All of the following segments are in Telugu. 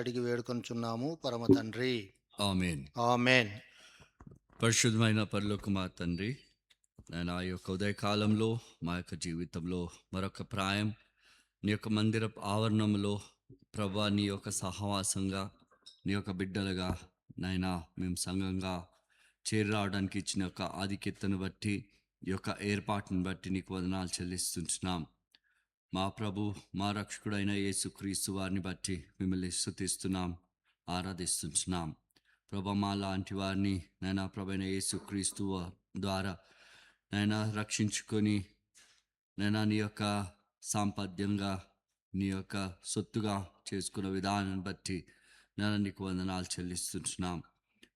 అడిగి వేడుకొనుచున్నాము పరమ తండ్రి. ఆమేన్. ఆమేన్. పరిశుద్ధమైన పరలోక మా తండ్రి, నేను ఆ యొక్క ఉదయకాలంలో మా యొక్క జీవితంలో మరొక ప్రాయం నీ యొక్క మందిరపు ఆవరణంలో ప్రభా నీ యొక్క సహవాసంగా నీ యొక్క బిడ్డలుగా నాయనా మేము సంఘంగా చేరి రావడానికి ఇచ్చిన యొక్క ఆధిక్యతను బట్టి ఈ యొక్క ఏర్పాటును బట్టి నీకు వందనాలు చెల్లిస్తుంటున్నాం. మా ప్రభు మా రక్షకుడైన యేసుక్రీస్తు వారిని బట్టి మిమ్మల్ని స్తుతిస్తున్నాం, ఆరాధిస్తున్నాం. ప్రభా మా లాంటి వారిని నైనా ప్రభైన యేసుక్రీస్తు ద్వారా నైనా రక్షించుకొని నైనా నీ యొక్క సాంపద్యంగా నీ యొక్క సొత్తుగా చేసుకున్న విధానం బట్టి నేను నీకు వందనాలు చెల్లిస్తున్నాం.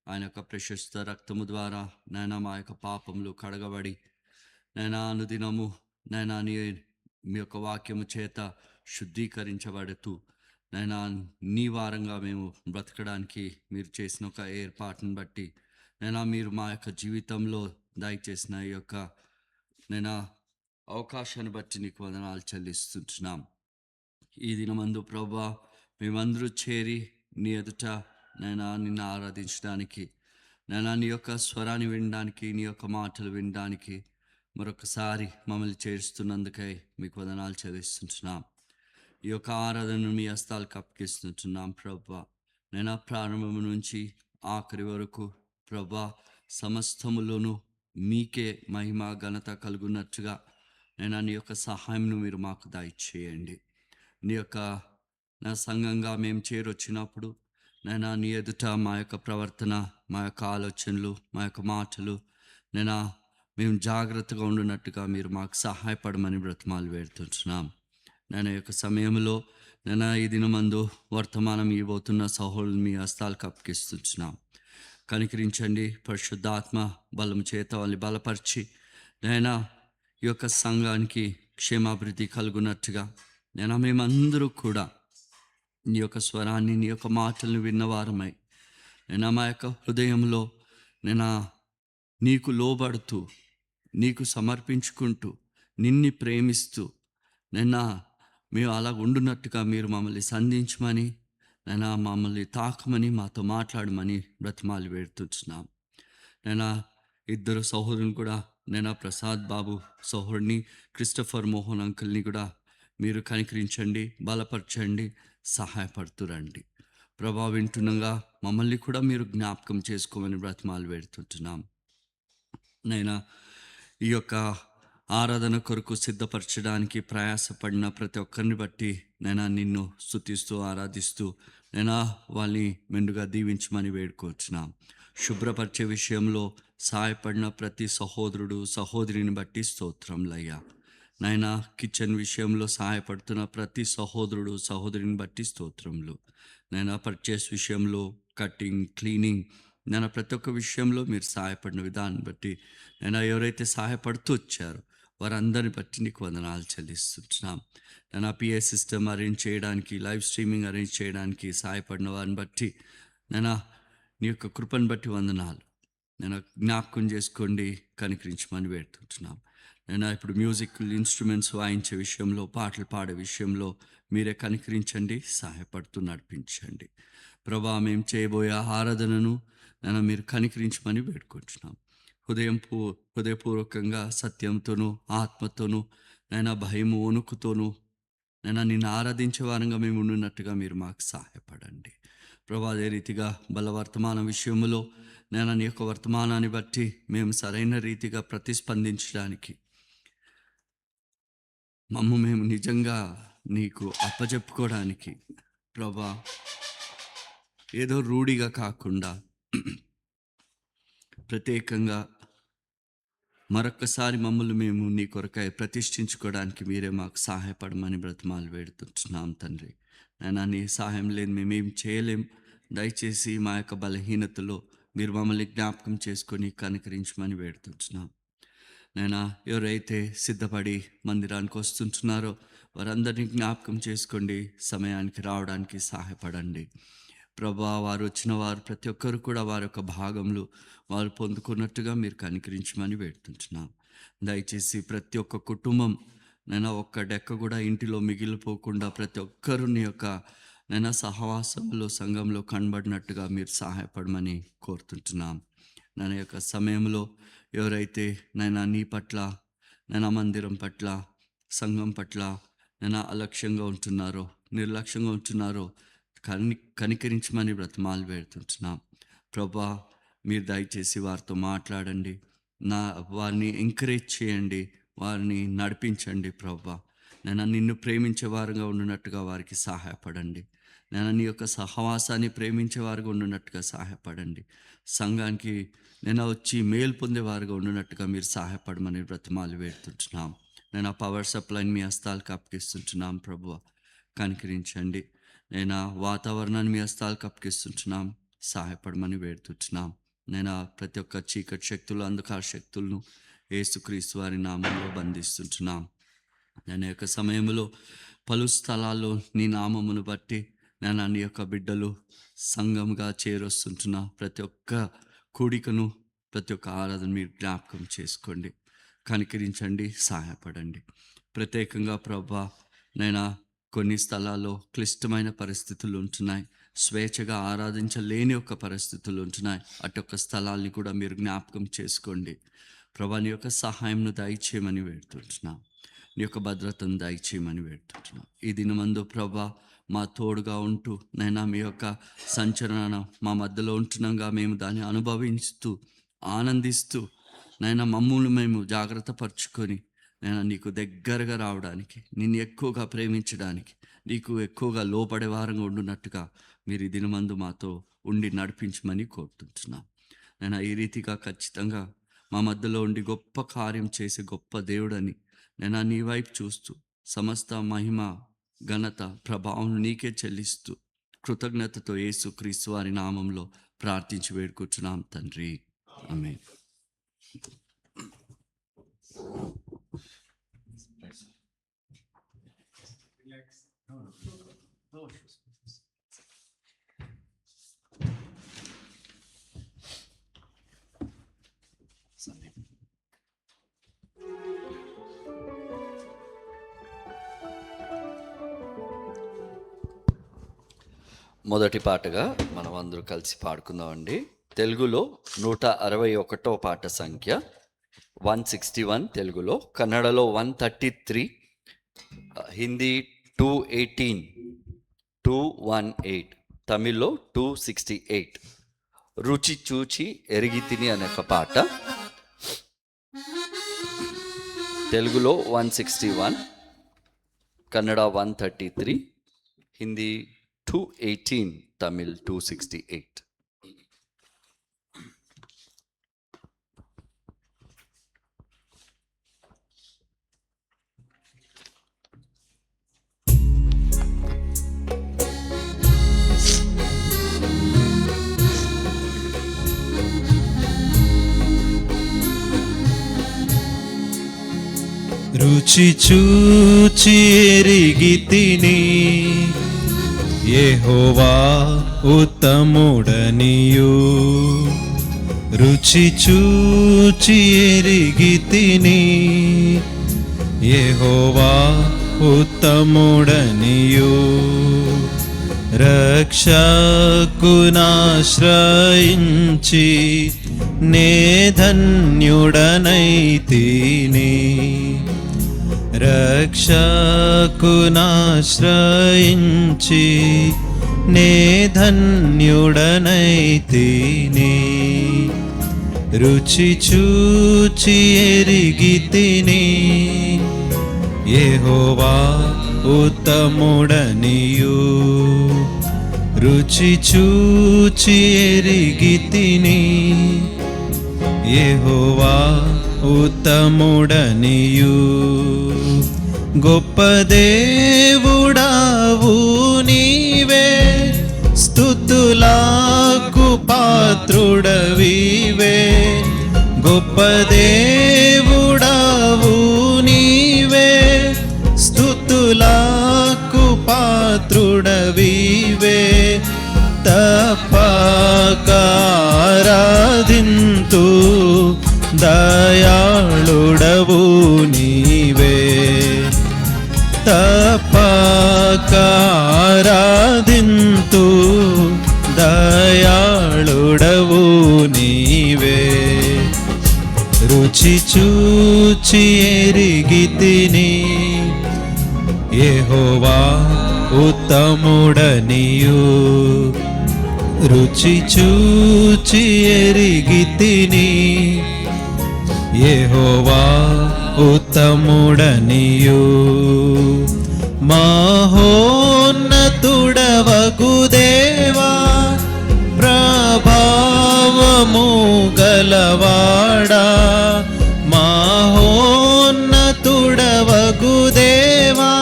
ఆయన యొక్క ప్రశస్త రక్తము ద్వారా నైనా మా యొక్క పాపములు కడగబడి నైనా అనుదినము నైనా మీ యొక్క వాక్యము చేత శుద్ధీకరించబడుతూ నైనా నీ వారంగా మేము బ్రతకడానికి మీరు చేసిన ఒక ఏర్పాటును బట్టి నైనా మీరు మా యొక్క జీవితంలో దయచేసిన ఈ యొక్క నైనా అవకాశాన్ని బట్టి నీకు వందనాలు చెల్లిస్తున్నాం. ఈ దినమందు ప్రభా మేమందరూ చేరి నీ ఎదుట నైనా నిన్ను ఆరాధించడానికి నైనా నీ యొక్క స్వరాన్ని వినడానికి నీ యొక్క మాటలు వినడానికి మరొకసారి మమ్మల్ని చేరుస్తున్నందుకై మీకు వందనాలు చెల్లిస్తున్నాం. ఈ యొక్క ఆరాధనను మీ హస్తాలకు అప్పగిస్తుంటున్నాం ప్రభా. నేను ప్రారంభం నుంచి ఆఖరి వరకు ప్రభా సమస్తములోను మీకే మహిమ ఘనత కలుగునట్టుగా నేను నీ యొక్క సహాయంను మీరు మాకు దయచేయండి. నీ యొక్క నా సంఘంగా మేము చేరొచ్చినప్పుడు నేను నీ ఎదుట మా యొక్క ప్రవర్తన, మా యొక్క ఆలోచనలు, మా యొక్క మాటలు నేను మేము జాగ్రత్తగా ఉండునట్టుగా మీరు మాకు సహాయపడమని బ్రతిమాలు వేడుతున్నాం. నేను యొక్క సమయంలో నేను ఈ దినమందు వర్తమానం ఇవ్వబోతున్న సహోదరులు మీ హస్తాలకు అప్పగిస్తున్నాం. కనికరించండి, పరిశుద్ధాత్మ బలం చేత వాళ్ళని బలపరిచి నేను ఈ యొక్క సంఘానికి క్షేమాభివృద్ధి కలుగునట్టుగా నేను మేమందరూ కూడా నీ యొక్క స్వరాన్ని నీ యొక్క మాటలను విన్నవారమై నేను మా యొక్క హృదయంలో నేను నీకు లోబడుతూ నీకు సమర్పించుకుంటూ నిన్ను ప్రేమిస్తూ నిన్న మేము అలా ఉండునట్టుగా మీరు మమ్మల్ని సంధించమని నేను మమ్మల్ని తాకమని మాతో మాట్లాడమని బ్రతిమాలి వేడుతున్నాం. నేను ఇద్దరు సహోదరుని కూడా నేను ప్రసాద్ బాబు సహోదరుని క్రిస్టఫర్ మోహన్ అంకుల్ని కూడా మీరు కనికరించండి, బలపరచండి, సహాయపడుతురండి ప్రభా. వింటుండగా మమ్మల్ని కూడా మీరు జ్ఞాపకం చేసుకోమని బ్రతిమాలు వేడుతున్నాం. నైనా ఈ యొక్క ఆరాధన కొరకు సిద్ధపరచడానికి ప్రయాసపడిన ప్రతి ఒక్కరిని బట్టి నైనా నిన్ను స్తుతిస్తూ ఆరాధిస్తూ నైనా వాళ్ళని మెండుగా దీవించమని వేడుకోవచ్చున్నాం. శుభ్రపరిచే విషయంలో సహాయపడిన ప్రతి సహోదరుడు సహోదరిని బట్టి స్తోత్రంలయ్యా. నైనా కిచెన్ విషయంలో సహాయపడుతున్న ప్రతి సహోదరుడు సహోదరిని బట్టి స్తోత్రములు. నైనా పర్చేస్ విషయంలో కటింగ్, క్లీనింగ్ నేను ప్రతి ఒక్క విషయంలో మీరు సహాయపడిన విధానం బట్టి నేను ఎవరైతే సహాయపడుతూ వచ్చారో వారందరిని బట్టి నీకు వందనాలు చెల్లిస్తున్నాం. నేను పిఏ సిస్టమ్ అరేంజ్ చేయడానికి, లైవ్ స్ట్రీమింగ్ అరేంజ్ చేయడానికి సహాయపడిన వారిని బట్టి నేను నీ యొక్క కృపను బట్టి వందనాలు. నేను జ్ఞాపకం చేసుకోండి, కనికరించమని వేడుతున్నాం. నేను ఇప్పుడు మ్యూజిక్ ఇన్స్ట్రుమెంట్స్ వాయించే విషయంలో, పాటలు పాడే విషయంలో మీరే కనికరించండి, సహాయపడుతూ నడిపించండి ప్రభా. మేము చేయబోయే ఆరాధనను నేను మీరు కనికరించమని వేడుకుంటున్నాం. హృదయపూర్వకంగా సత్యంతోనూ ఆత్మతోనూ నైనా భయము వణుకుతోనూ నైనా నిన్ను ఆరాధించే వారంగా మేము ఉండున్నట్టుగా మీరు మాకు సహాయపడండి ప్రభా. అదే రీతిగా బలవర్తమాన విషయంలో నేను నీ యొక్క వర్తమానాన్ని బట్టి మేము సరైన రీతిగా ప్రతిస్పందించడానికి మేము నిజంగా నీకు అప్పచెప్పుకోవడానికి ప్రభా, ఏదో రూఢిగా కాకుండా ప్రత్యేకంగా మరొక్కసారి మమ్మల్ని మేము నీ కొరకై ప్రతిష్ఠించుకోవడానికి మీరే మాకు సహాయపడమని బ్రతిమాలు వేడుతున్నాం తండ్రి. నైనా నీ సహాయం లేని మేమేం చేయలేం. దయచేసి మా యొక్క బలహీనతలో మీరు మమ్మల్ని జ్ఞాపకం చేసుకొని కనికరించమని వేడుతున్నాం. నైనా ఎవరైతే సిద్ధపడి మందిరానికి వస్తుంటున్నారో వారందరినీ జ్ఞాపకం చేసుకోండి, సమయానికి రావడానికి సహాయపడండి ప్రభా. వారు వచ్చిన వారు ప్రతి ఒక్కరు కూడా వారి యొక్క భాగంలో వారు పొందుకున్నట్టుగా మీరు కనికరించమని వేడుతుంటున్నాం. దయచేసి ప్రతి ఒక్క కుటుంబం నైనా ఒక్క డెక్క కూడా ఇంటిలో మిగిలిపోకుండా ప్రతి ఒక్కరు నీ యొక్క నైనా సహవాసంలో సంఘంలో కనబడినట్టుగా మీరు సహాయపడమని కోరుతుంటున్నాం. నా యొక్క సమయంలో ఎవరైతే నైనా నీ పట్ల, నైనా మందిరం పట్ల, సంఘం పట్ల నైనా అలక్ష్యంగా ఉంటున్నారో, నిర్లక్ష్యంగా ఉంటున్నారో కనికరించమని బ్రతిమాలు పెడుతుంటున్నాం. ప్రభా, మీరు దయచేసి వారితో మాట్లాడండి, వారిని ఎంకరేజ్ చేయండి, వారిని నడిపించండి. ప్రభా, నేను నిన్ను ప్రేమించే వారుగా ఉండునట్టుగా వారికి సహాయపడండి. నేను నీ యొక్క సహవాసాన్ని ప్రేమించేవారుగా ఉండునట్టుగా సహాయపడండి. సంఘానికి నేను వచ్చి మేలు పొందేవారుగా ఉండునట్టుగా మీరు సహాయపడమని బ్రతిమాలు పెడుతుంటున్నాం. నేను ఆ పవర్ సప్లైని మీ హస్తాలకు అప్పగిస్తుంటున్నాం. ప్రభువ, కనికరించండి. నేను వాతావరణాన్ని మీ హస్తాలకు అప్పగిస్తుంటున్నాం, సహాయపడమని వేడుతుంటున్నాం. నేను ప్రతి ఒక్క చీకటి శక్తులు, అంధకార శక్తులను యేసుక్రీస్తు వారి నామంలో బంధిస్తుంటున్నాం. నేను యొక్క సమయంలో పలు స్థలాల్లో నీ నామమును బట్టి నేను నీ యొక్క బిడ్డలు సంఘంగా చేరొస్తుంటున్నా. ప్రతి ఒక్క కూడికను, ప్రతి ఒక్క ఆరాధన మీరు జ్ఞాపకం చేసుకోండి, కనికరించండి, సహాయపడండి. ప్రత్యేకంగా ప్రభా, నైనా కొన్ని స్థలాల్లో క్లిష్టమైన పరిస్థితులు ఉంటున్నాయి, స్వేచ్ఛగా ఆరాధించలేని ఒక పరిస్థితులు ఉంటున్నాయి. అటొక్క స్థలాల్ని కూడా మీరు జ్ఞాపకం చేసుకోండి. ప్రభా, నీ యొక్క సహాయంను దయచేయమని వేడుతుంటున్నాం, నీ యొక్క భద్రతను దయచేయమని వేడుతుంటున్నాం. ఈ దినమందు ప్రభా, మా తోడుగా ఉంటూ నైనా మీ యొక్క సంచలన మా మధ్యలో ఉంటున్నాగా మేము దాన్ని అనుభవిస్తూ ఆనందిస్తూ నైనా మమ్మల్ని మేము జాగ్రత్త పరుచుకొని నేను నీకు దగ్గరగా రావడానికి, నిన్ను ఎక్కువగా ప్రేమించడానికి, నీకు ఎక్కువగా లోపడే వారంగా ఉండున్నట్టుగా మీరు ఈ దినమందు మాతో ఉండి నడిపించమని కోరుతుంటున్నాం. నేను ఈ రీతిగా ఖచ్చితంగా మా మధ్యలో ఉండి గొప్ప కార్యం చేసే గొప్ప దేవుడని నేను నీ వైపు చూస్తూ సమస్త మహిమ, ఘనత, ప్రభావం నీకే చెల్లిస్తూ కృతజ్ఞతతో యేసుక్రీస్తు వారి నామంలో ప్రార్థించి వేడుకుంటున్నాం తండ్రి, ఆమేన్. మొదటి పాటగా మనం అందరూ కలిసి పాడుకుందామండి. తెలుగులో 161వ పాట సంఖ్య 161 తెలుగులో, కన్నడలో 133, హిందీ 218, తమిళ్లో 268. రుచి చూచి ఎరిగితిని అనే ఒక పాట. తెలుగులో 161, కన్నడ 133, హిందీ 218, తమిళ్ 268. రుచి చూచి ఎరిగితిని యెహోవా ఉత్తముడనియు. రుచి చూచి ఎరిగితిని యెహోవా ఉత్తముడనియు. రక్షకునాశ్రయించి నే ధన్యుడనైతిని. రక్షకునాశ్రయించి నే ధన్యుడనైతిని. రుచి చూచి ఎరిగితిని యెహోవా ఉత్తముడనియు. రుచి చూచి ఎరిగితిని యెహోవా ఉత్తముడనియు. గొప్ప దేవుడావు నీవే, స్తుతులకు పాత్రుడవివే. గొప్ప దేవుడావు నీవే, స్తుతులకు పాత్రుడవివే. తప్పక ఆరాధింతు దయాళుడవు నీవే. తప్పక ఆరాధింతు నీవే రుచి చూచి ఎరిగితిని యెహోవా ఉత్తముడనియు రుచి చూచి ఎరిగితిని యెహోవా ఉత్తముడనియు మహోన్నతుడవగు దేవా ప్రభావము గలవాడా మహోన్నతుడవగు దేవా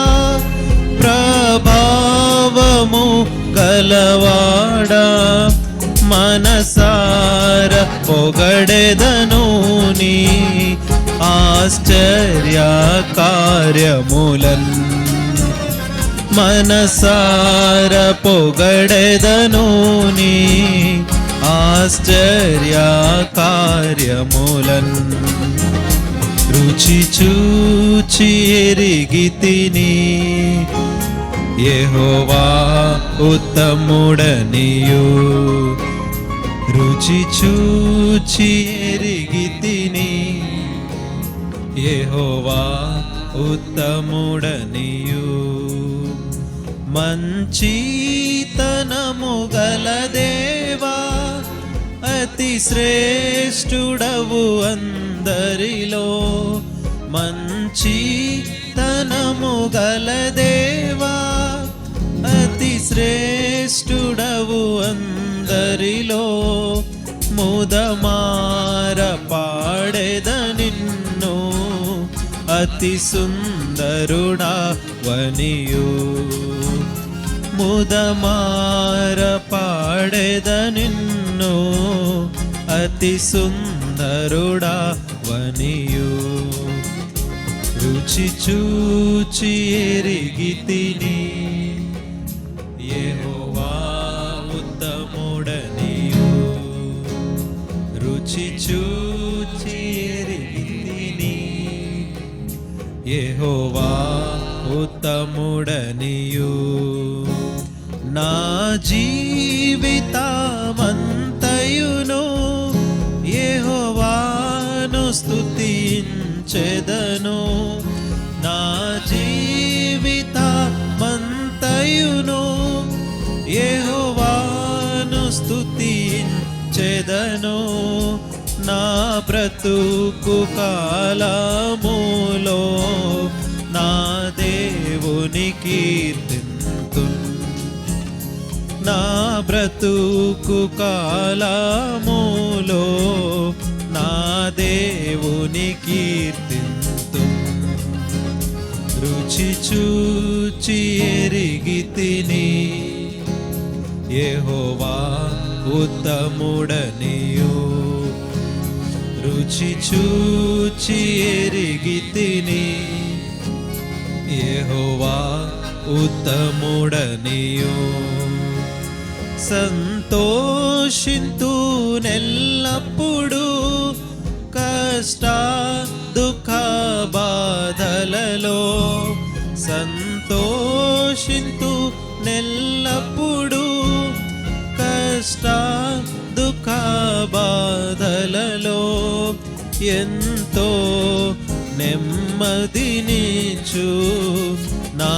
ప్రభావము గలవాడా మనసార పొగడెదను నీ ఆశ్చర్య కార్యములన్ మనసార పొగడెదను నీ ఆశ్చర్య కార్యములన్ రుచి చూచి ఎరిగితిని యెహోవా ఉత్తముడనియు రుచి చూచి ఎరిగితిని యెహోవా ఉత్తముడనియు మంచితనము గల దేవా అతి శ్రేష్ఠుడవు అందరిలో మంచితనము గల దేవా అతి శ్రేష్ఠుడవు అందరిలో ముదమార పాడెద నిన్ను అతి సుందరుడా వనియు ముదమార పాడెద నిన్ను అతి సుందరుడా వనియు రుచి చూచి ఎరిగితిని యెహోవా ఉత్తముడనియు రుచి చూచి ఎరిగితిని యెహోవా ఉత్తముడనియు నా జీవితమంతయును యెహోవాను స్తుతించెదను నా జీవితమంతయును యెహోవాను స్తుతించెదను నా బ్రతుకు కాలములో నా దేవుని కీర్తింతున్ నా బ్రతుకు కాలములో నా దేవుని కీర్తింతున్ రుచి చూచి ఎరిగితిని యెహోవా ఉత్తముడనియు రుచి చూచి ఎరిగితిని యెహోవా ఉత్తముడనియు సంతోషింతు నెల్లప్పుడు కష్ట దుఃఖ బాధలలో సంతోషింతు నెల్లప్పుడు కష్ట దుఃఖ బాధలలో ఎంతో నెమ్మదినిచు నా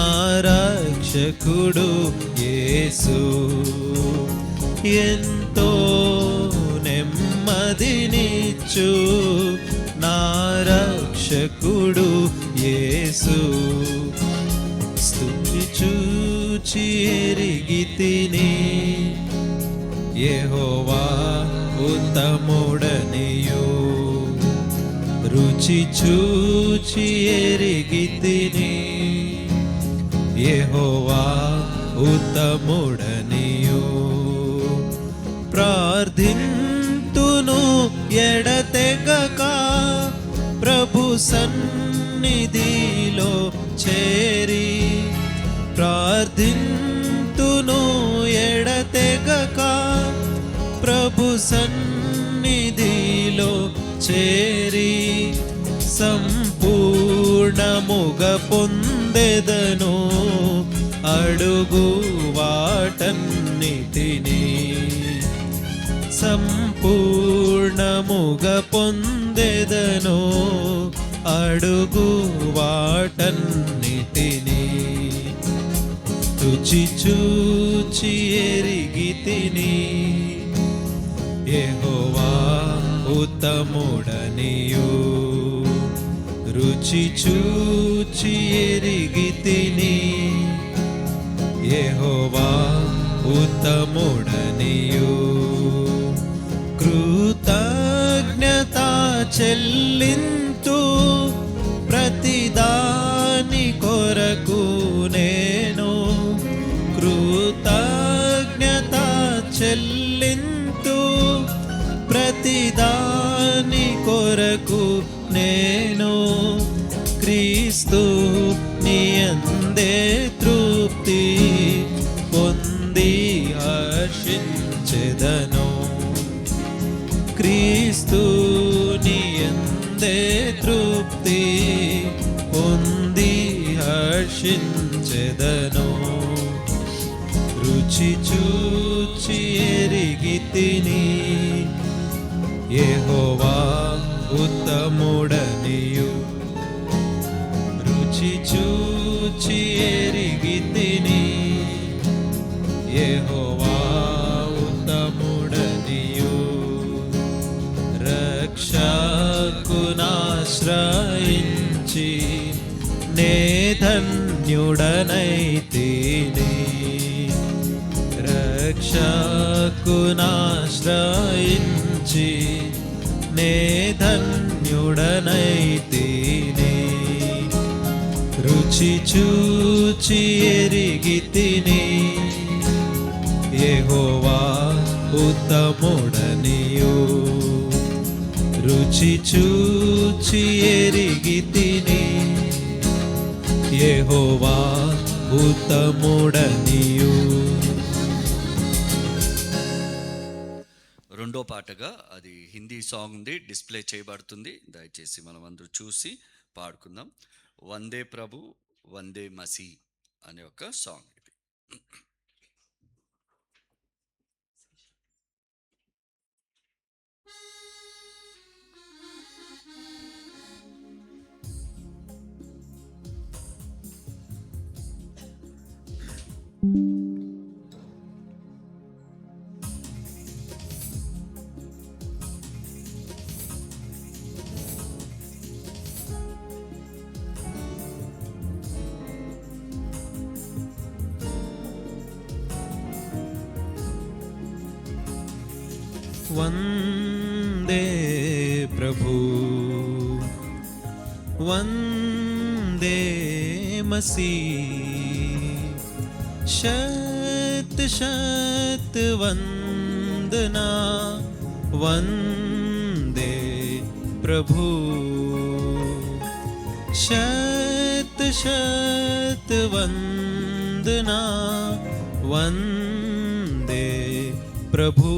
రక్షకుడు యేసు ఎంతో నెమ్మదినిచు నా రక్షకుడు యేసు స్తుతి చూచి ఎరిగితిని యెహోవా ఉత్తముడనియు రుచి చూచి ఎరిగితిని యెహోవా ఉత్తముడనియు ప్రార్థింతును ఎడతెగక ప్రభు సన్నిధిలో చేరి ప్రార్థింతును ఎడతెగక ప్రభు సన్నిధిలో చేరి సంపూర్ణముగ పొందెదను అడుగు వాటన్నిటిని సంపూర్ణ పొందెదను అడుగు వాటన్నిటినీ రుచి చూచి ఎరిగి తిని యెహోవా ఉత్తముడనియు రుచి చూచి ఎరిగి తిని యెహోవా ఉత్తముడనియు కృతజ్ఞత చెల్లింతు ప్రతిదాని కొరకు నేను కృతజ్ఞత చెల్లింతు ప్రతిదాని కొరకు నేను క్రీస్తు నియందే తృప్తి పొంది హర్షించెదను క్రీస్తు నియందే తృప్తి పొంది హర్షించెదను రుచి చూచి ఎరిగి తిని యెహోవా ఉత్తముడనియు రుచి చూచి ఎరిగి తిని యెహోవా ఉత్తముడనియు రక్షకునాశ్రయించి నే ధన్యుడనైతిని రక్షకునాశ్రయించి నే ధన్యుడనైతిని రుచి చూచి ఎరిగి తిని యెహోవా ఉత్తముడనియు రుచి చూచి ఎరిగి తిని యెహోవా ఉత్తముడనియు. రెండో పాటగా అది హిందీ సాంగ్ ఉంది, డిస్ప్లే చేయబడుతుంది. దయచేసి మనం అందరూ చూసి పాడుకుందాం. వందే ప్రభు వందే మసీ అనే ఒక సాంగ్ ఇది. వందే ప్రభు వందే మసీ शत शत वंदना वंदे प्रभु शत शत वंदना वंदे प्रभु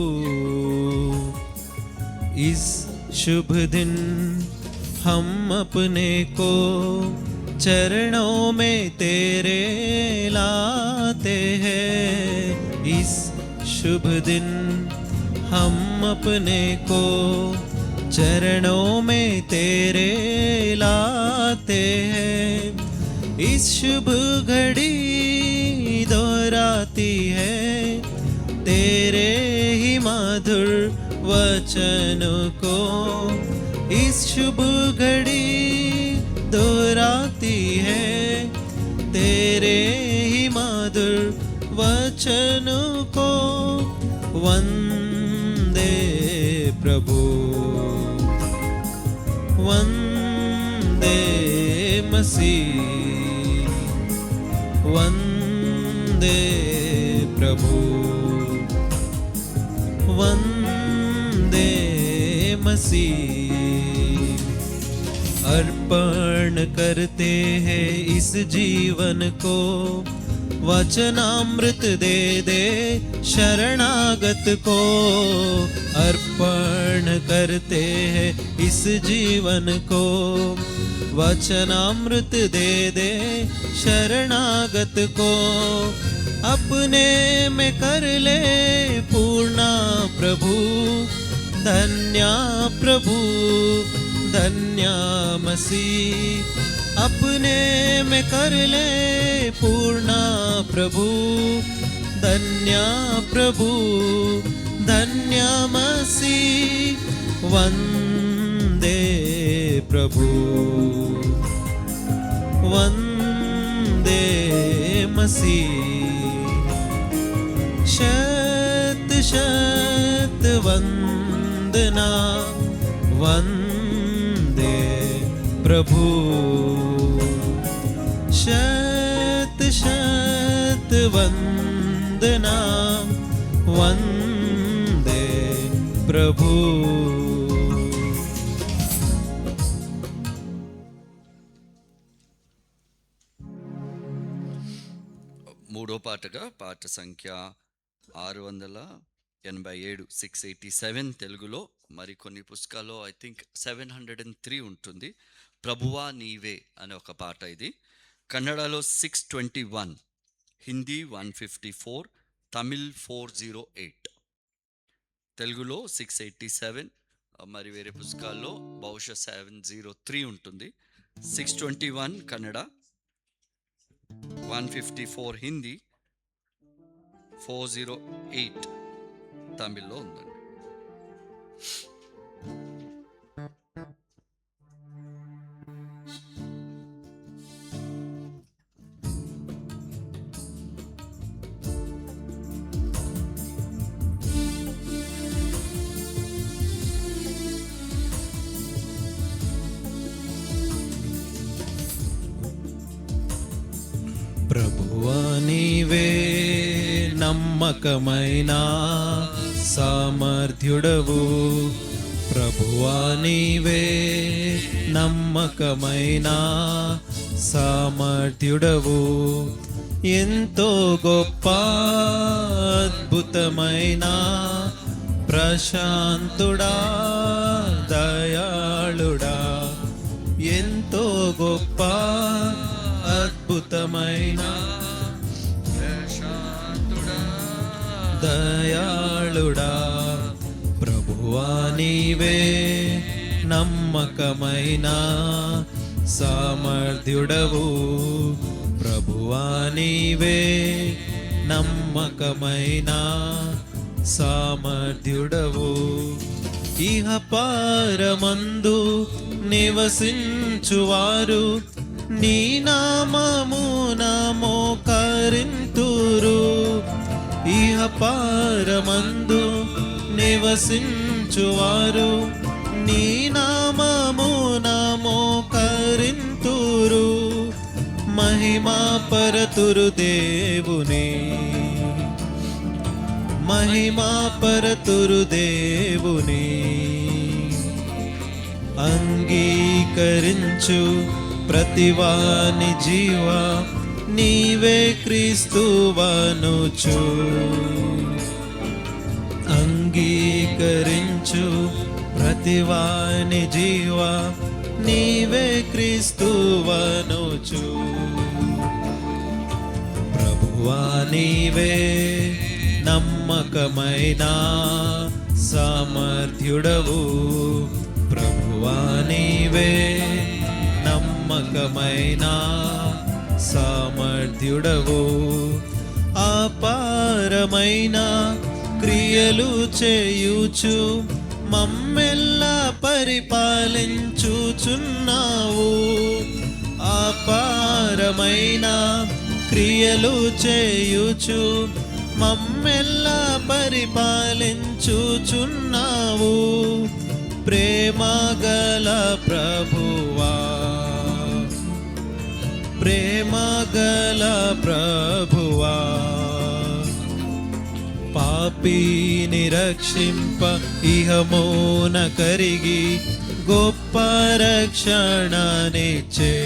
इस शुभ दिन हम अपने को चरणों में तेरे लाते हैं। इस शुभ दिन हम अपने को चरणों में तेरे लाते हैं। इस शुभ घड़ी दोहराती है तेरे ही मधुर वचन को। इस शुभ घड़ी दोहराती है तेरे ही मधुर वचन को। वंदे प्रभु वंदे मसीह वंदे प्रभु वंदे मसीह। अर्पण करते हैं इस जीवन को वचनामृत दे दे शरणागत को। अर्पण करते हैं इस जीवन को वचनामृत दे दे शरणागत को। अपने में कर ले पूर्णा प्रभु धन्या प्रभु धन्य मसीह, अपने में कर ले पूर्ण प्रभु धन्य प्रभु धन्य मसीह, वंदे प्रभु वंदे मसीह। शत शत वंदना वंदे प्रभु, शत शत वंदना वंदे प्रभु। మూడో పాటగా పాట సంఖ్య 687 687 తెలుగులో, మరి కొన్ని పుస్తకాల్లో ఐ థింక్ 703 ఉంటుంది. ప్రభువా నీవే అనే ఒక పాట ఇది. కన్నడలో 621, హిందీ 154, తమిళ్ 408, తెలుగులో 687, మరి వేరే పుస్తకాల్లో బహుశా 703 ఉంటుంది. 621 కన్నడ, 154 హిందీ, 408 తమిళ్లో ఉందండి. ప్రభువా నీవే నమ్మకమైన సామర్థ్యుడవు, ప్రభువా నీవే నమ్మకమైన సామర్థ్యుడవు, ఎంతో గొప్ప అద్భుతమైన ప్రశాంతుడా దయాళుడా, ఎంతో గొప్ప అద్భుతమైన దయాళుడా, ప్రభువా నీవే నమ్మకమైన సామర్థ్యుడవు, ప్రభువా నీవే నమ్మకమైన సామర్థ్యుడవు, ఇహ పరమందు నివసించువారు నీ నామమున మోకరింతురు, ఇహ పరమందు నివసించువారు నీ నామమున మోకరింతురు, మహిమా పరతురు దేవుని, మహిమా పరతురు దేవుని, అంగీకరించు ప్రతివాని జీవ నీవే క్రీస్తువనుచు, అంగీకరించు ప్రతివాని జీవ నీవే క్రీస్తువనుచు, ప్రభువా నీవే నమ్మకమైన సామర్థ్యుడవు, ప్రభువా నీవే నమ్మకమైన సామర్థ్యుడవు, అపారమైన క్రియలు చేయుచు మమ్మెల్లా పరిపాలించుచున్నావు, అపారమైన క్రియలు చేయుచు మమ్మెల్లా పరిపాలించుచున్నావు, ప్రేమ గల ప్రభువా, ప్రేమ గల ప్రభువా, పాపిని రక్షింప ఇహమోన కరిగి గొప్ప రక్షణనిచ్చే,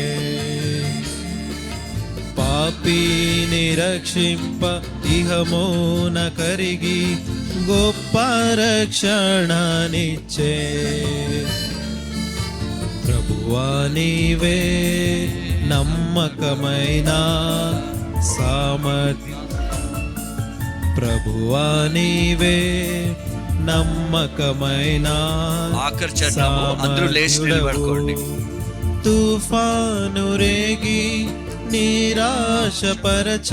పాపిని రక్షింప ఇహమోన కరిగి గొప్ప రక్షణనిచ్చే, ప్రభువా నీవే నమ్మకమైన సామర్థ్య, ప్రభువా నీవే నమ్మకమైన ఆఖరి చరణము అందరూ లేచి నిలబడుకోండి. తుఫాను రేగి నిరాశపరచ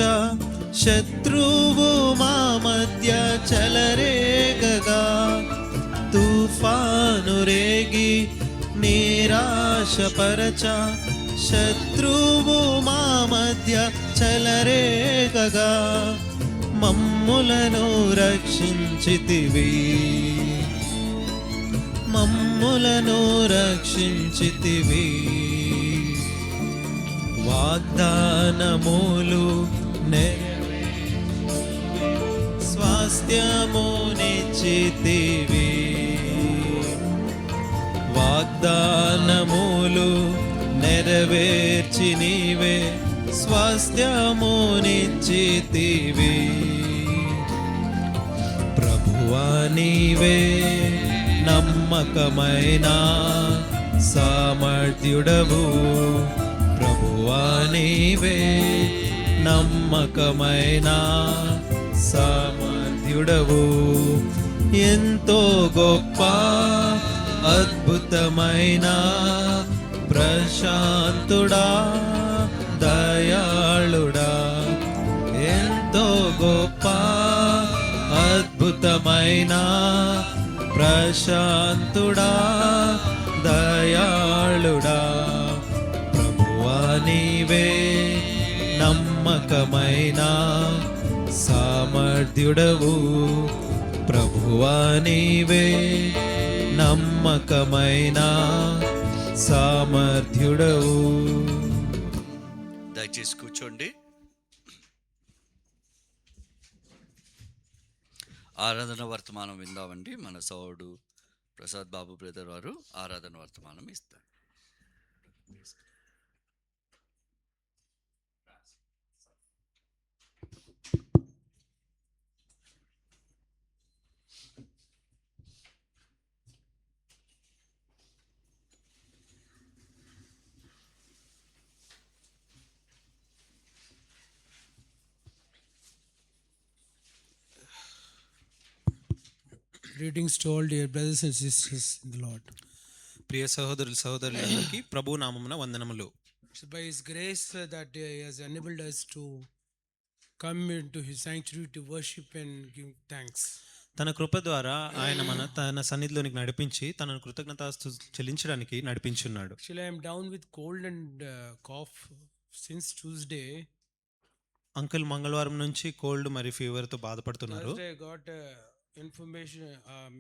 శత్రువు మా మధ్య చెలరేగగా. తుఫాను రేగి నిరాశపరచ శత్రువు మా మధ్య చెలరేగగా. మమ్ములను రక్షించితివి, మమ్ములను రక్షించితివి. వాగ్దానములు స్వాస్థ్యమునిచ్చితివి, వాగ్దానములు నెరవేర్చి నీవే స్వాస్థ్యమునిచ్చితివి. ప్రభువా నీవే నమ్మకమైన సామర్థ్యుడవు. ప్రభువా నీవే నమ్మకమైన సామర్థ్యుడవు. ఎంతో గొప్ప అద్భుతమైన ప్రశాంతుడా దయాళుడా. ఎంతో గొప్ప అద్భుతమైన ప్రశాంతుడా దయాళుడా. ప్రభువా నీవే నమ్మకమైన సామర్థ్యుడవు. ప్రభువా నీవే నమ్మకమైన సామర్థ్యుడవు. దయచేసి కూర్చోండి. ఆరాధన వర్తమానం విందామండి. మన సోదరుడు ప్రసాద్ బాబు బ్రదర్ వారు ఆరాధన వర్తమానం ఇస్తారు. Greetings to all dear brothers and sisters in the Lord. ప్రియ సహోదరులు సహోదరులందరికీ ప్రభు నామమున వందనములు. It's by His grace that He has enabled us to come into His sanctuary to worship and give thanks. తన కృప ద్వారా ఆయన తన సన్నిధిలోనికి నడిపించి తనను కృతజ్ఞతాస్తుతులు చెల్లించడానికి నడిపించున్నాడు. Actually, I am down with cold and cough since Tuesday. Uncle మంగళవారం నుంచి కోల్డ్ మరియు ఫీవర్తో బాధపడుతున్నారు. Thursday I got information,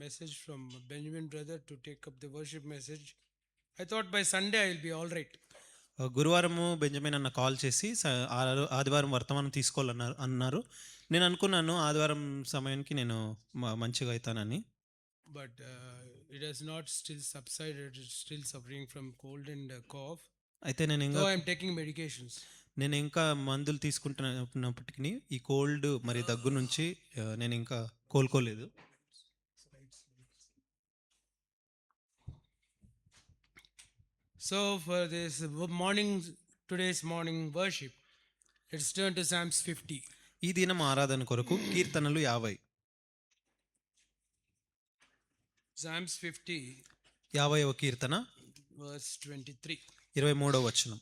message from Benjamin brother to take up the worship message. I thought by Sunday I will be all right. గురువారము బెంజమిన్ అన్న కాల్ చేసి ఆదివారం వర్తమానం తీసుకోవాలన్నారు. నేను అనుకున్నాను ఆదివారం సమయానికి నేను మంచిగా అవుతానని. But it has not still subsided. It's still suffering from cold and cough. అయితే So I am taking medications. నేను ఇంకా మందులు తీసుకుంటున్నప్పటికీ ఈ కోల్డ్ మరి దగ్గు నుంచి నేను ఇంకా కోలుకోలేదు. So for this today's morning worship, let's turn to Psalms 50. ఈ దినం ఆరాధన కొరకు కీర్తనలు 50. Psalms 50, 50వ కీర్తన verse 23. 23వ వచనం.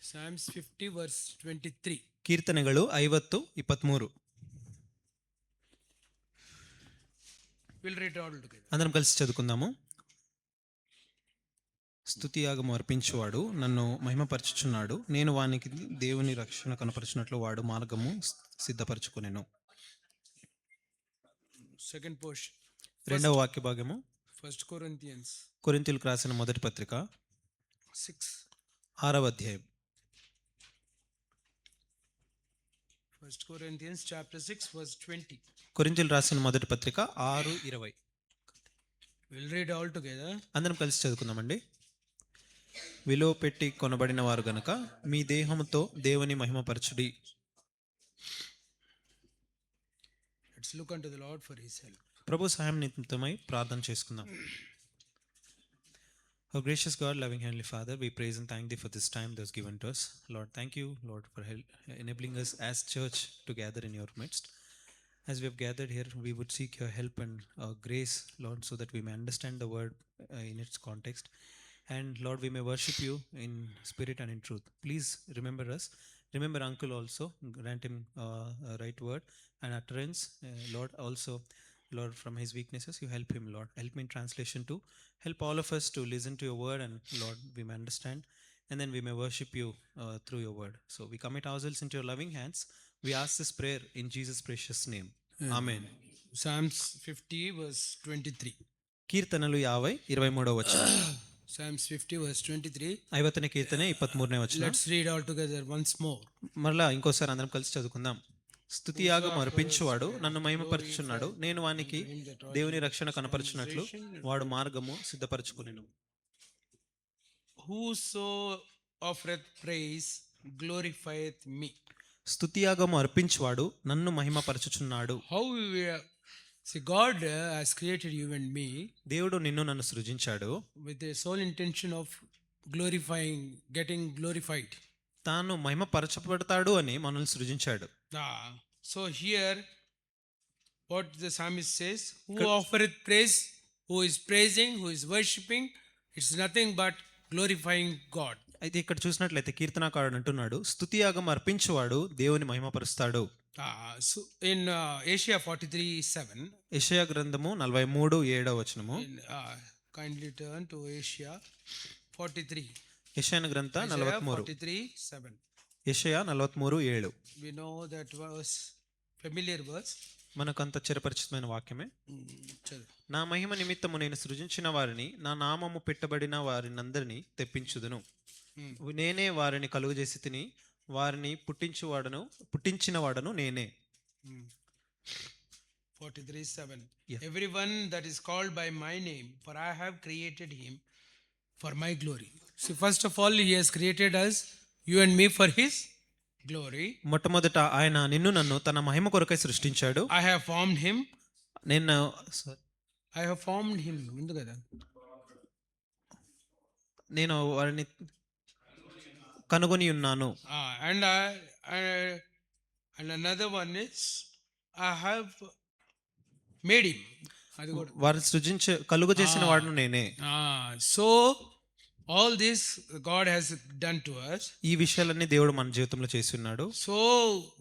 Psalms 50, verse 23. ಕೀರ್ತನೆಗಳು 50:23. We'll read it all together. అందరం కలిసి చదువుకుందాము. స్తుతియాగము అర్పించువాడు నన్ను మహిమపరచుచున్నాడు. నేను వానికి దేవుని రక్షణ కనపరచినట్లు వాడు మార్గము సిద్ధపరచుకొనెను. Second portion. రెండవ వాక్య భాగము 1 Corinthians కొరింథీయులకు రాసిన మొదటి పత్రిక 6. 6వ అధ్యాయం. 1 Corinthians chapter 6, verse 20. కొరింథీయులకు రాసిన మొదటి పత్రిక 6:20. We'll read all together. అందరం కలిసి చదువుకుందామండి. విలువ పెట్టి కొనబడిన వారు గనక మీ దేహముతో దేవుని మహిమపరచుడి. Let's look unto the Lord for His help. ప్రభు సహాయం నిమిత్తమై ప్రార్థన చేసుకుందాం. Oh gracious God, loving Heavenly Father, we praise and thank Thee for this time that was given to us. Lord, thank You, Lord, for enabling us as church to gather in Your midst. As we have gathered here, we would seek your help and grace, Lord, so that we may understand the word in its context. And Lord, we may worship you in spirit and in truth. Please remember us. Remember Uncle also. Grant him a right word and utterance. Lord, also, Lord, from his weaknesses, you help him, Lord. Help me in translation too. Help all of us to listen to your word, and Lord, we may understand. And then we may worship you through your word. So we commit ourselves into your loving hands. We ask this prayer in Jesus' precious name. Amen. Psalms 50 verse 23. కీర్తనలు 50:23 వచనం. Psalms 50 verse 23. 50వ కీర్తన 23వ వచనం. Let's read all together once more. మరలా ఇంకోసారి అందరం కలిసి చదువుకుందాం. స్తుతియాగం అర్పించువాడు నన్ను మహిమపరచుచున్నాడు, నేను వానికి దేవుని రక్షణ కనపరచునట్లు వాడు మార్గము సిద్ధపరచుకునేను. Whoso offereth praise glorifieth me. స్తుతియాగము అర్పించువాడు నన్ను మహిమపరచుచున్నాడు. How we see, God has created you and me దేవుడు నిన్ను నన్ను సృజించాడు with the sole intention of glorifying, getting glorified. తాను మహిమపరచబడతాడు అని మనల్ని సృజించాడు. So here, what the psalmist says, who offereth praise, who is praising, who is worshipping, it's nothing but glorifying God. అయితే ఇక్కడ చూసినట్లయితే కీర్తనాకారుడు అంటున్నాడు, స్తుతియాగం అర్పించువాడు దేవుని మహిమపరుస్తాడు. So in Asia 43:7, యెషయా గ్రంథము 43:7 వచనము. kindly turn to Asia 43. యెషయా గ్రంథ 43. 43:7. యెషయా 43:7. We know that verse, familiar verse. మనకంత చిరపరిచితమైన వాక్యమే. చదువు. నా మహిమ నిమిత్తము నేను సృజించిన వారిని, నా నామము పెట్టబడిన వారినందరినీ తెప్పించుదును. నేనే వారిని కలుగజేసి తిని, వారిని పుట్టించిన వాడను నేనే. 43:7. Yeah. Everyone that is called by my name, for I have created him for my glory. See, first of all, he has created us, you and me, for his glory. మొట్టమొదట ఆయన నిన్ను నన్ను తన మహిమ కొరకై సృష్టించాడు. I have formed him. ముందు కదా, నేను వారిని కనుగొని ఉన్నాను. and another one is I have made him. అది కూడా. వారిని కలుగ చేసిన వాడును నేనే. So all this God has done to us. ఈ విషయాలన్నీ దేవుడు మన జీవితంలో చేసి ఉన్నాడు. So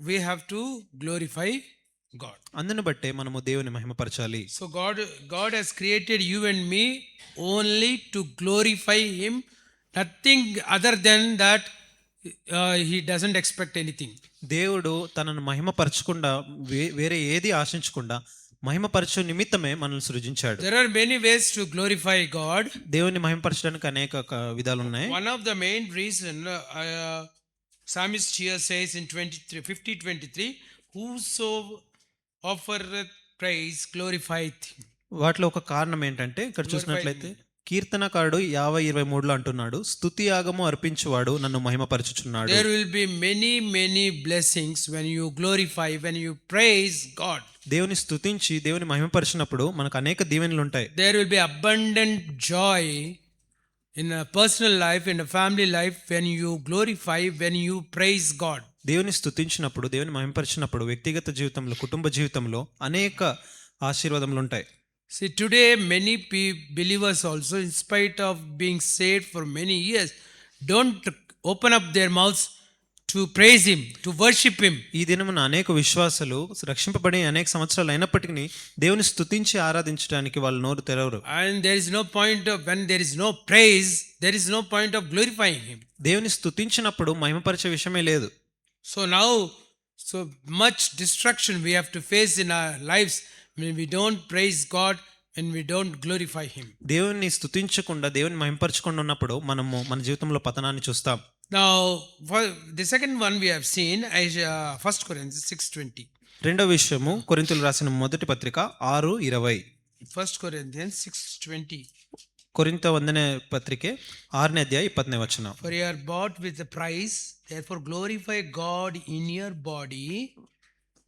we have to glorify God. అందును బట్టే మనము దేవుని మహిమపరచాలి. So God has created you and me only to glorify him, nothing other than that. He doesn't expect anything. దేవుడు తనను మహిమపరచకుండా వేరే ఏది ఆశించకుండా మహిమపరచు నిమిత్తమే మనల్ని సృజించాడు. There are many ways to glorify God. దేవుని మహిమపరచడానికి అనేక విధాలు ఉన్నాయి. One of the main reason psalmist here says in 50:23, whoso offereth praise glorifieth him. వాటిలో ఒక కారణం ఏంటంటే ఇక్కడ చూసినట్లయితే కీర్తనకారుడు 50:23 అంటున్నాడు, స్తుతియాగము అర్పించువాడు నన్ను మహిమపరచుచున్నాడు. There will be many blessings when you glorify, when you praise God. దేవుని స్తుతించి దేవుని మహిమపరిచినప్పుడు మనకు అనేక దీవెనలు ఉంటాయి. There will be abundant joy in a personal life, in a family life, when you glorify, when you praise God. దేవుని స్తుతించినప్పుడు దేవుని మహిమపరిచినప్పుడు వ్యక్తిగత జీవితంలో కుటుంబ జీవితంలో అనేక ఆశీర్వాదములు ఉంటాయి. See, today many believers also, in spite of being saved for many years, don't open up their mouths to praise him, to worship him. ఈ దినమున అనేక విశ్వాసులు రక్షింపబడి అనేక సంవత్సరాలు అయినప్పటికీ దేవుని స్తుతించి ఆరాధించడానికి వాళ్ళు నోరు తెరవరు. And there is no point of, when there is no praise, there is no point of glorifying him. దేవుని స్తుతించినప్పుడు మహిమపరిచే విషయమే లేదు. So now, so much destruction we have to face in our lives when we don't praise God and we don't glorify him. దేవుని స్తుతించకుండా దేవుని మహిమపరచకుండా ఉన్నప్పుడు మనము మన జీవితంలో పతనాన్ని చూస్తాం. Now, for the second one we have seen is 1 Corinthians 6:20. రెండో విషయము కొరింథీయులకు రాసిన మొదటి పత్రిక 6:20. 1 Corinthians 6:20. కొరింథ వందన పత్రికే 6వ అధ్యాయం 20వ వచనం. For you are bought with a price, therefore glorify God in your body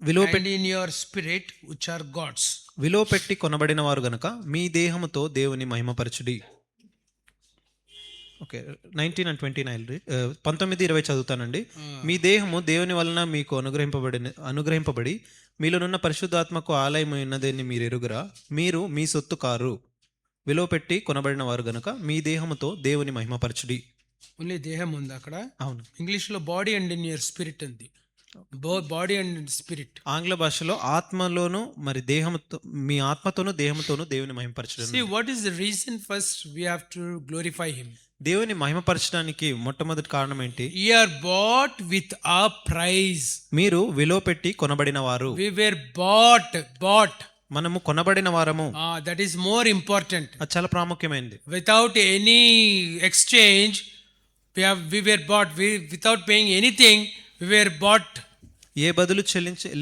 and in your spirit, which are God's. విలువ పెట్టి కొనబడిన వారు గనుక మీ దేహముతో దేవుని మహిమపరచుడి. Okay 19 and 29 19-20 చదువుతానండి. మీ దేహము దేవుని వలన మీకు అనుగ్రహింపబడి మీలోనున్న పరిశుద్ధాత్మకు ఆలయం ఉన్నదని మీరు ఎరుగురా. మీరు మీ సొత్తు కారు, విలువ పెట్టి కొనబడిన వారు గనుక మీ దేహముతో దేవుని మహిమపరచుడి. ఓన్లీ దేహం ఉంది అక్కడ. అవును, ఇంగ్లీష్లో body and in your spirit ఉంది. Body and spirit. ఆంగ్ల భాషలో ఆత్మలోను మరి దేహంతో, మీ ఆత్మతోను దేహంతోను దేవుని మహిమపరచడం. See, what is the reason first we have to glorify him? దేవుని మహిమపరచడానికి మొట్టమొదటి కారణం ఏంటి? We are bought with a price. మీరు విలువ పెట్టి కొనబడిన వారు. We were bought. మనము కొనబడిన వారము. That is more important. అది చాలా ప్రాముఖ్యమైనది. Without any exchange, we were bought. Without paying anything, we were bought. ఏ బదులు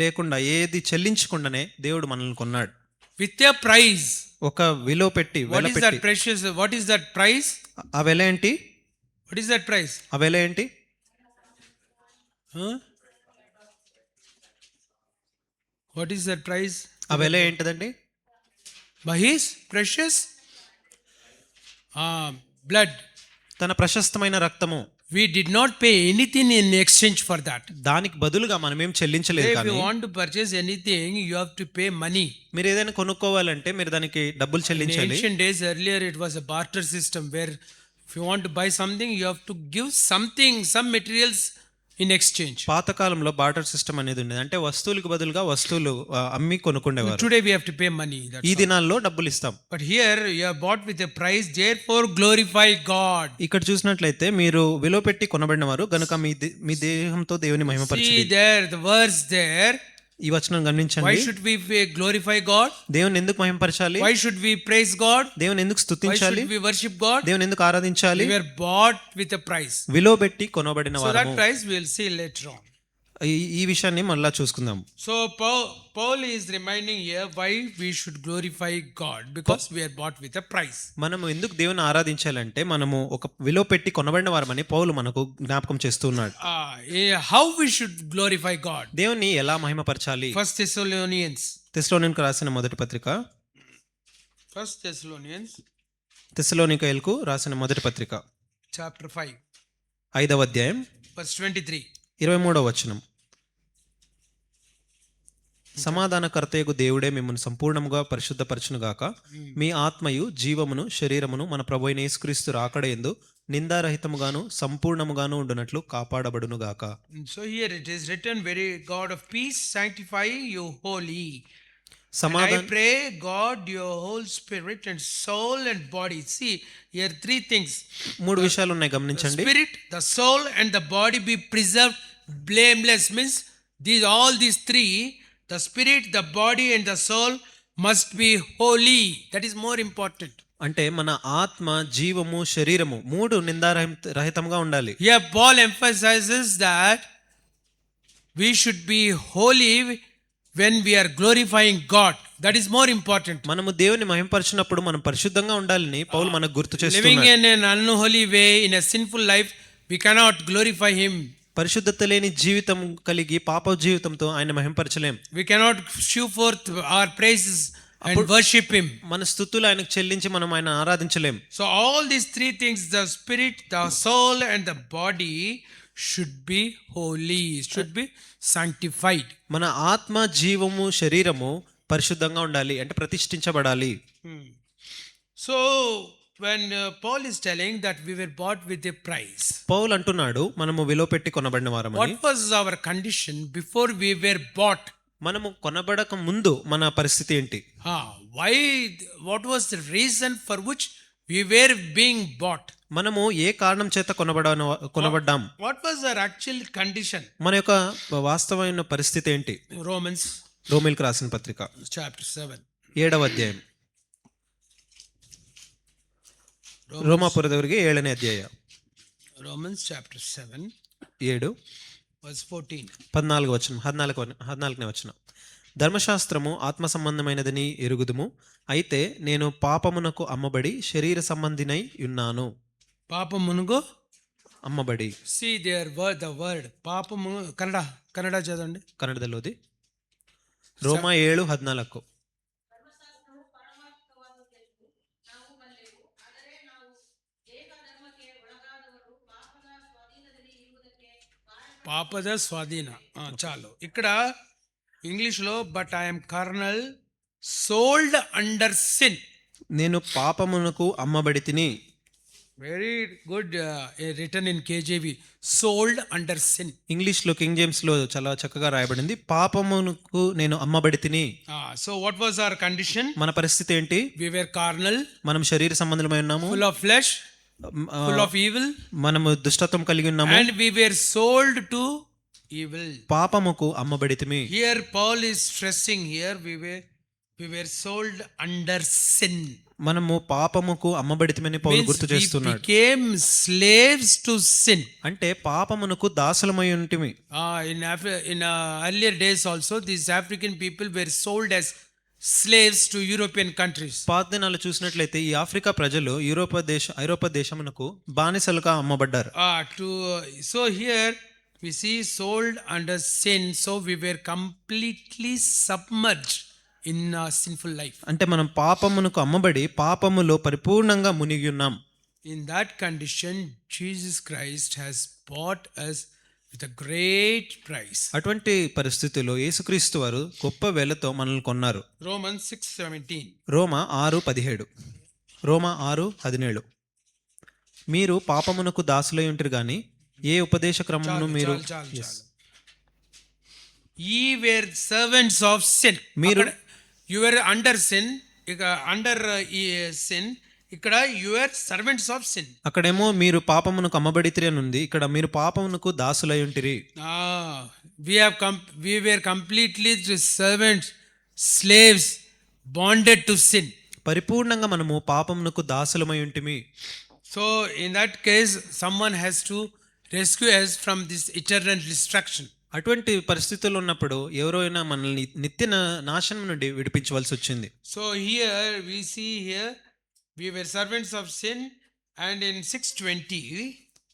లేకుండా, ఏది చెల్లించకుండానే దేవుడు మనల్ని కొన్నాడు. With a price. ఒక విలువ పెట్టి, What వెల is that పెట్టి. precious? What is that price? ఆ వెల ఏంటి? What is that price? ఆ వెల ఏంటి? Huh? What is that price? ఆ వెల ఏంటిదండి? By his precious blood. తన ప్రశస్తమైన రక్తము. We did not pay anything in exchange for that. దానికి బదులుగా మనం ఏం చెల్లించలేదు. If కానీ you want to purchase anything, you have to pay money. మీరు ఏదైనా కొనుక్కోవాలంటే మీరు దానికి డబ్బులు In చెల్లించాలి. ancient days, earlier it was a barter system where if you want to buy something, you have to give something, some materials in exchange. పాతకాలంలో బార్టర్ సిస్టమ్ అనేది ఉండేది. అంటే వస్తువులకు బదులుగా వస్తువులు అమ్మి కొనుక్కునేవారు. Today we have to pay money. That's ఈ all. దినాల్లో డబ్బులు ఇస్తాం. But here you are bought with a price, therefore glorify God. ఇక్కడ చూసినట్లయితే మీరు విలువ పెట్టి కొనబడిన వారు గనుక మీ దేహంతో దేవుని See మహిమపరచండి. there, the verse there. ఈ వచనం Why గమనించండి. should we glorify God? దేవుని ఎందుకు మహిమపరచాలి? Why should we praise God? దేవుని ఎందుకు Why స్తుతించాలి? should we worship God? దేవుని ఎందుకు ఆరాధించాలి? We were bought with a price. విలువ పెట్టి కొనబడిన So that వారము. price we will see later on. ఈ విషయాన్ని మళ్ళా చూసుకుందాం. So Paul is reminding here why we should glorify God, because we are bought with a price. మనము ఎందుకు దేవుని ఆరాధించాలంటే మనము ఒక విలువ పెట్టి కొనబడిన వారమని పౌలు మనకు జ్ఞాపకం చేస్తున్నాడు. How we should glorify God? దేవుని ఎలా మహిమపరచాలి? First Thessalonians. తెస్సలోనికైలకు రాసిన మొదటి పత్రిక. First Thessalonians తెస్సలోనికైలకు రాసిన మొదటి పత్రిక chapter 5 5వ అధ్యాయం verse 23. 23వ వచనం. సమాధానకర్తయగు దేవుడే మిమ్మల్ని సంపూర్ణముగా పరిశుద్ధపరచును గాక. మీ ఆత్మయు జీవమును శరీరమును మన ప్రభువైన యేసుక్రీస్తు రాకడయందు నిందారహితముగాను సంపూర్ణముగాను ఉండునట్లు కాపాడబడును గాక. So here it is written, very God of peace, sanctify you wholly. And I pray God your whole spirit and soul and body. See here three things. మూడు విషయాలు ఉన్నాయి గమనించండి. Spirit, the soul and the body be preserved blameless. Means all these three, the spirit, the body and the soul must be holy. That is more important. అంటే మన ఆత్మ జీవము శరీరము మూడు నిందారహితంగా ఉండాలి. Here Paul emphasizes that we should be holy when we are glorifying God. That is more important. మనము దేవుని మహిమపరచినప్పుడు మనం పరిశుద్ధంగా ఉండాలని పౌలు మనకు గుర్తు Living చేస్తున్నాడు. in an unholy way, in a sinful life, we cannot glorify him. పరిశుద్ధత లేని జీవితం కలిగి పాప జీవితంతో ఆయన మహిమపరచలేం. We cannot shew forth our praises and worship him. మన స్తుతులు ఆయనకు చెల్లించి మనం ఆయన ఆరాధించలేం. So all these three things, the spirit, the soul and the body should be holy, should be sanctified. మన ఆత్మ జీవము శరీరము పరిశుద్ధంగా ఉండాలి, అంటే ప్రతిష్ఠించబడాలి. So when Paul is telling that we were bought with a price, పౌలు అంటున్నాడు మనము విలువ పెట్టి కొనబడిన వారమని. what was our condition before we were bought? మనము కొనబడక ముందు మన పరిస్థితి ఏంటి? Why? What was the reason for which we were being bought? మనము ఏ కారణం చేత కొనబడ్డాం? What was our actual condition? మన యొక్క వాస్తవమైన పరిస్థితి ఏంటి? Romans రోమీయులకు రాసిన పత్రిక chapter 7. 7వ అధ్యాయం. రోమాపురదవరికి 7వ అధ్యాయం. Romans chapter 7 7 verse 14. 14వ వచనం 14వ వచనం. ధర్మశాస్త్రము ఆత్మ సంబంధమైనదని ఎరుగుదుము, అయితే నేను పాపమునకు అమ్మబడి శరీర సంబంధినై ఉన్నాను. పాపమునకు అమ్మబడి. See there word, the word పాపము. కన్నడ చదవండి. కన్నడదలోది రోమా 7:14. పాపద స్వాధీన చాలు. ఇక్కడ ఇంగ్లీష్లో but I'm colonel sold under sin. నేను పాపమునకు అమ్మబడి తిని. Very good return in KJV, sold under sin. ఇంగ్లీష్లో కింగ్ జేమ్స్లో చాలా చక్కగా రాయబడింది, పాపమునకు నేను అమ్మబడి తిని. So what was our condition? మన పరిస్థితి ఏంటి? వి వేర్ కార్నల్, మనం శరీర సంబంధమై ఉన్నాము, full of flesh, full of evil, మనము దుష్టత్వం కలిగి ఉన్నాము, and we were sold to evil. పాపముకు అమ్మబడితిమి. Here Paul is stressing here we were sold under sin. మనము పాపముకు అమ్మబడితిమని పౌలు Means గుర్తు we చేస్తున్నాడు. became slaves to sin. అంటే పాపమునకు దాసులమై ఉంటిమి. In earlier days also these African people were sold as slaves to European countries. పాత దినాలు చూసినట్లయితే ఈ ఆఫ్రికా ప్రజలు ఐరోపా దేశమునకు బానిసలుగా అమ్మబడ్డారు. So here we see sold under sin, so we were completely submerged in sinful life. అంటే మనం పాపమునకు అమ్మబడి పాపములో పరిపూర్ణంగా మునిగి ఉన్నాం. In that condition, Jesus Christ has bought us with a great price. అటువంటి పరిస్థితుల్లో యేసుక్రీస్తు వారు గొప్ప వెలతో మనల్ని కొన్నారు. Romans 6:17. రోమా 6:17. రోమా 6:17. మీరు పాపమునకు దాసులై ఉంటారు గాని ఏ ఉపదేశ క్రమమును మీరు Ye were servants of sin. You were under sin, under sin. ఇక్కడ you were servants of sin. అక్కడేమో మీరు పాపమునకు అమ్మబడితిరి అని ఉంది, ఇక్కడ మీరు పాపమునకు దాసులై ఉంటిరి. We were completely servants, slaves, bonded to sin. పరిపూర్ణంగా మనము పాపమునకు దాసులమై ఉంటిమి. So in that case someone has to rescue us from this eternal destruction. అటువంటి పరిస్థితుల్లో ఉన్నప్పుడు ఎవరైనా మనల్ని నిత్య నాశనం నుండి విడిపించవలసి వచ్చింది. So here we see here we were servants of sin, and in 6:20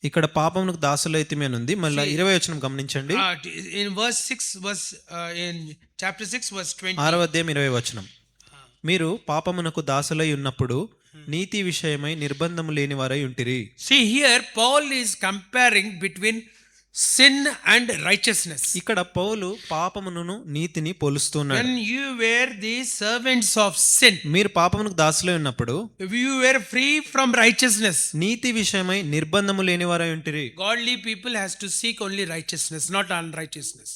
ఇక్కడ పాపమునకు దాసులైతిమి అని ఉంది. మళ్ళీ 20 వచనం గమనించండి. in verse 6 was in chapter 6 verse 20. 6వ అధ్యాయం 20 వచనం. మీరు పాపమునకు దాసులై ఉన్నప్పుడు నీతి విషయమై నిర్బంధము లేని వారై ఉంటిరి. See here Paul is comparing between sin and righteousness. ఇక్కడ పౌలు పాపమును నీతిని పోలుస్తున్నాడు. When you were the servants of sin, మీరు పాపమునకు దాసులై ఉన్నప్పుడు you were free from righteousness. నీతి విషయమై నిర్బంధము లేని వారై ఉంటిరి. Godly people has to seek only righteousness, not unrighteousness.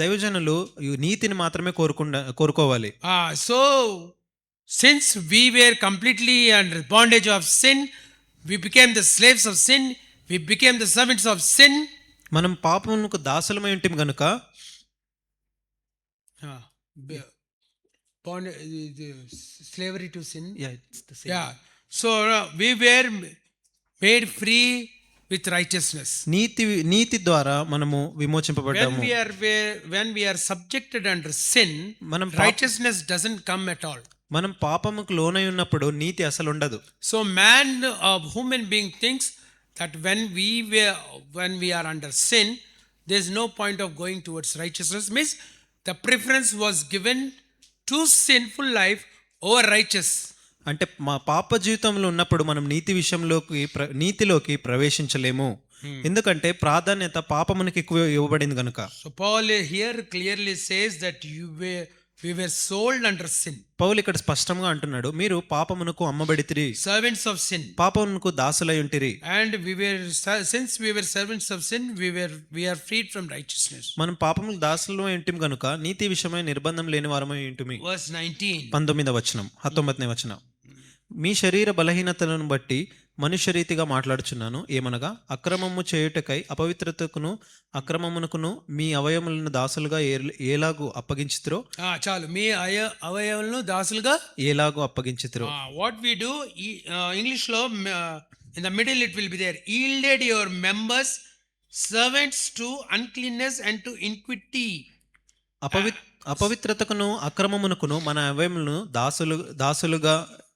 దైవజనులు నీతిని మాత్రమే కోరుకోవాలి. So since we were completely under bondage of sin, we became the slaves of sin, we became the servants of sin. మనం పాపమునకు దాసులమై ఉంటిమి గనుక slavery to sin. Yeah, So we were made free with righteousness. నీతి ద్వారా మనము విమోచింపబడ్డాము. When we are subjected under sin, righteousness doesn't come at all. మనం పాపముకు లోనై ఉన్నప్పుడు నీతి అసలు ఉండదు. So human being thinks that when we are under sin, there is no point of going towards righteousness. Means the preference was given to sinful life over righteous. అంటే మా పాప జీవితంలో ఉన్నప్పుడు మనం నీతిలోకి ప్రవేశించలేము. ఎందుకంటే ప్రాధాన్యత పాపమునికి ఎక్కువ ఇవ్వబడింది కనుక. So Paul here clearly says that we were sold under sin. పౌలు ఇక్కడ స్పష్టంగా అంటున్నాడు, మీరు పాపమునకు అమ్మబడితిరి, servants of sin. పాపమునకు దాసులై ఉంటిరి. And since we were servants of sin, we are freed from righteousness. మనం పాపములకు దాసులమై ఉంటిమి గనుక నీతి విషయమై నిర్బంధం లేని వారమై ఉంటిమి. Verse 19. 19వ వచనం, 19వ వచనం. మీ శరీర బలహీనతలను బట్టి మనుష్య రీతిగా మాట్లాడుచున్నాను. ఏమనగా అక్రమము చేయుటకై అపవిత్రతకును అక్రమమునకును మీ అవయవములను దాసులుగా ఏలాగు అప్పగించితిరో. చాలు, మీ అవయవములను దాసులుగా ఏలాగు అప్పగించితిరో. What we do, English లో in the middle it will be there, yielded your members servants to uncleanness and to iniquity. అపవిత్రతకును అక్రమమునకును మన అవయవములను దాసులుగా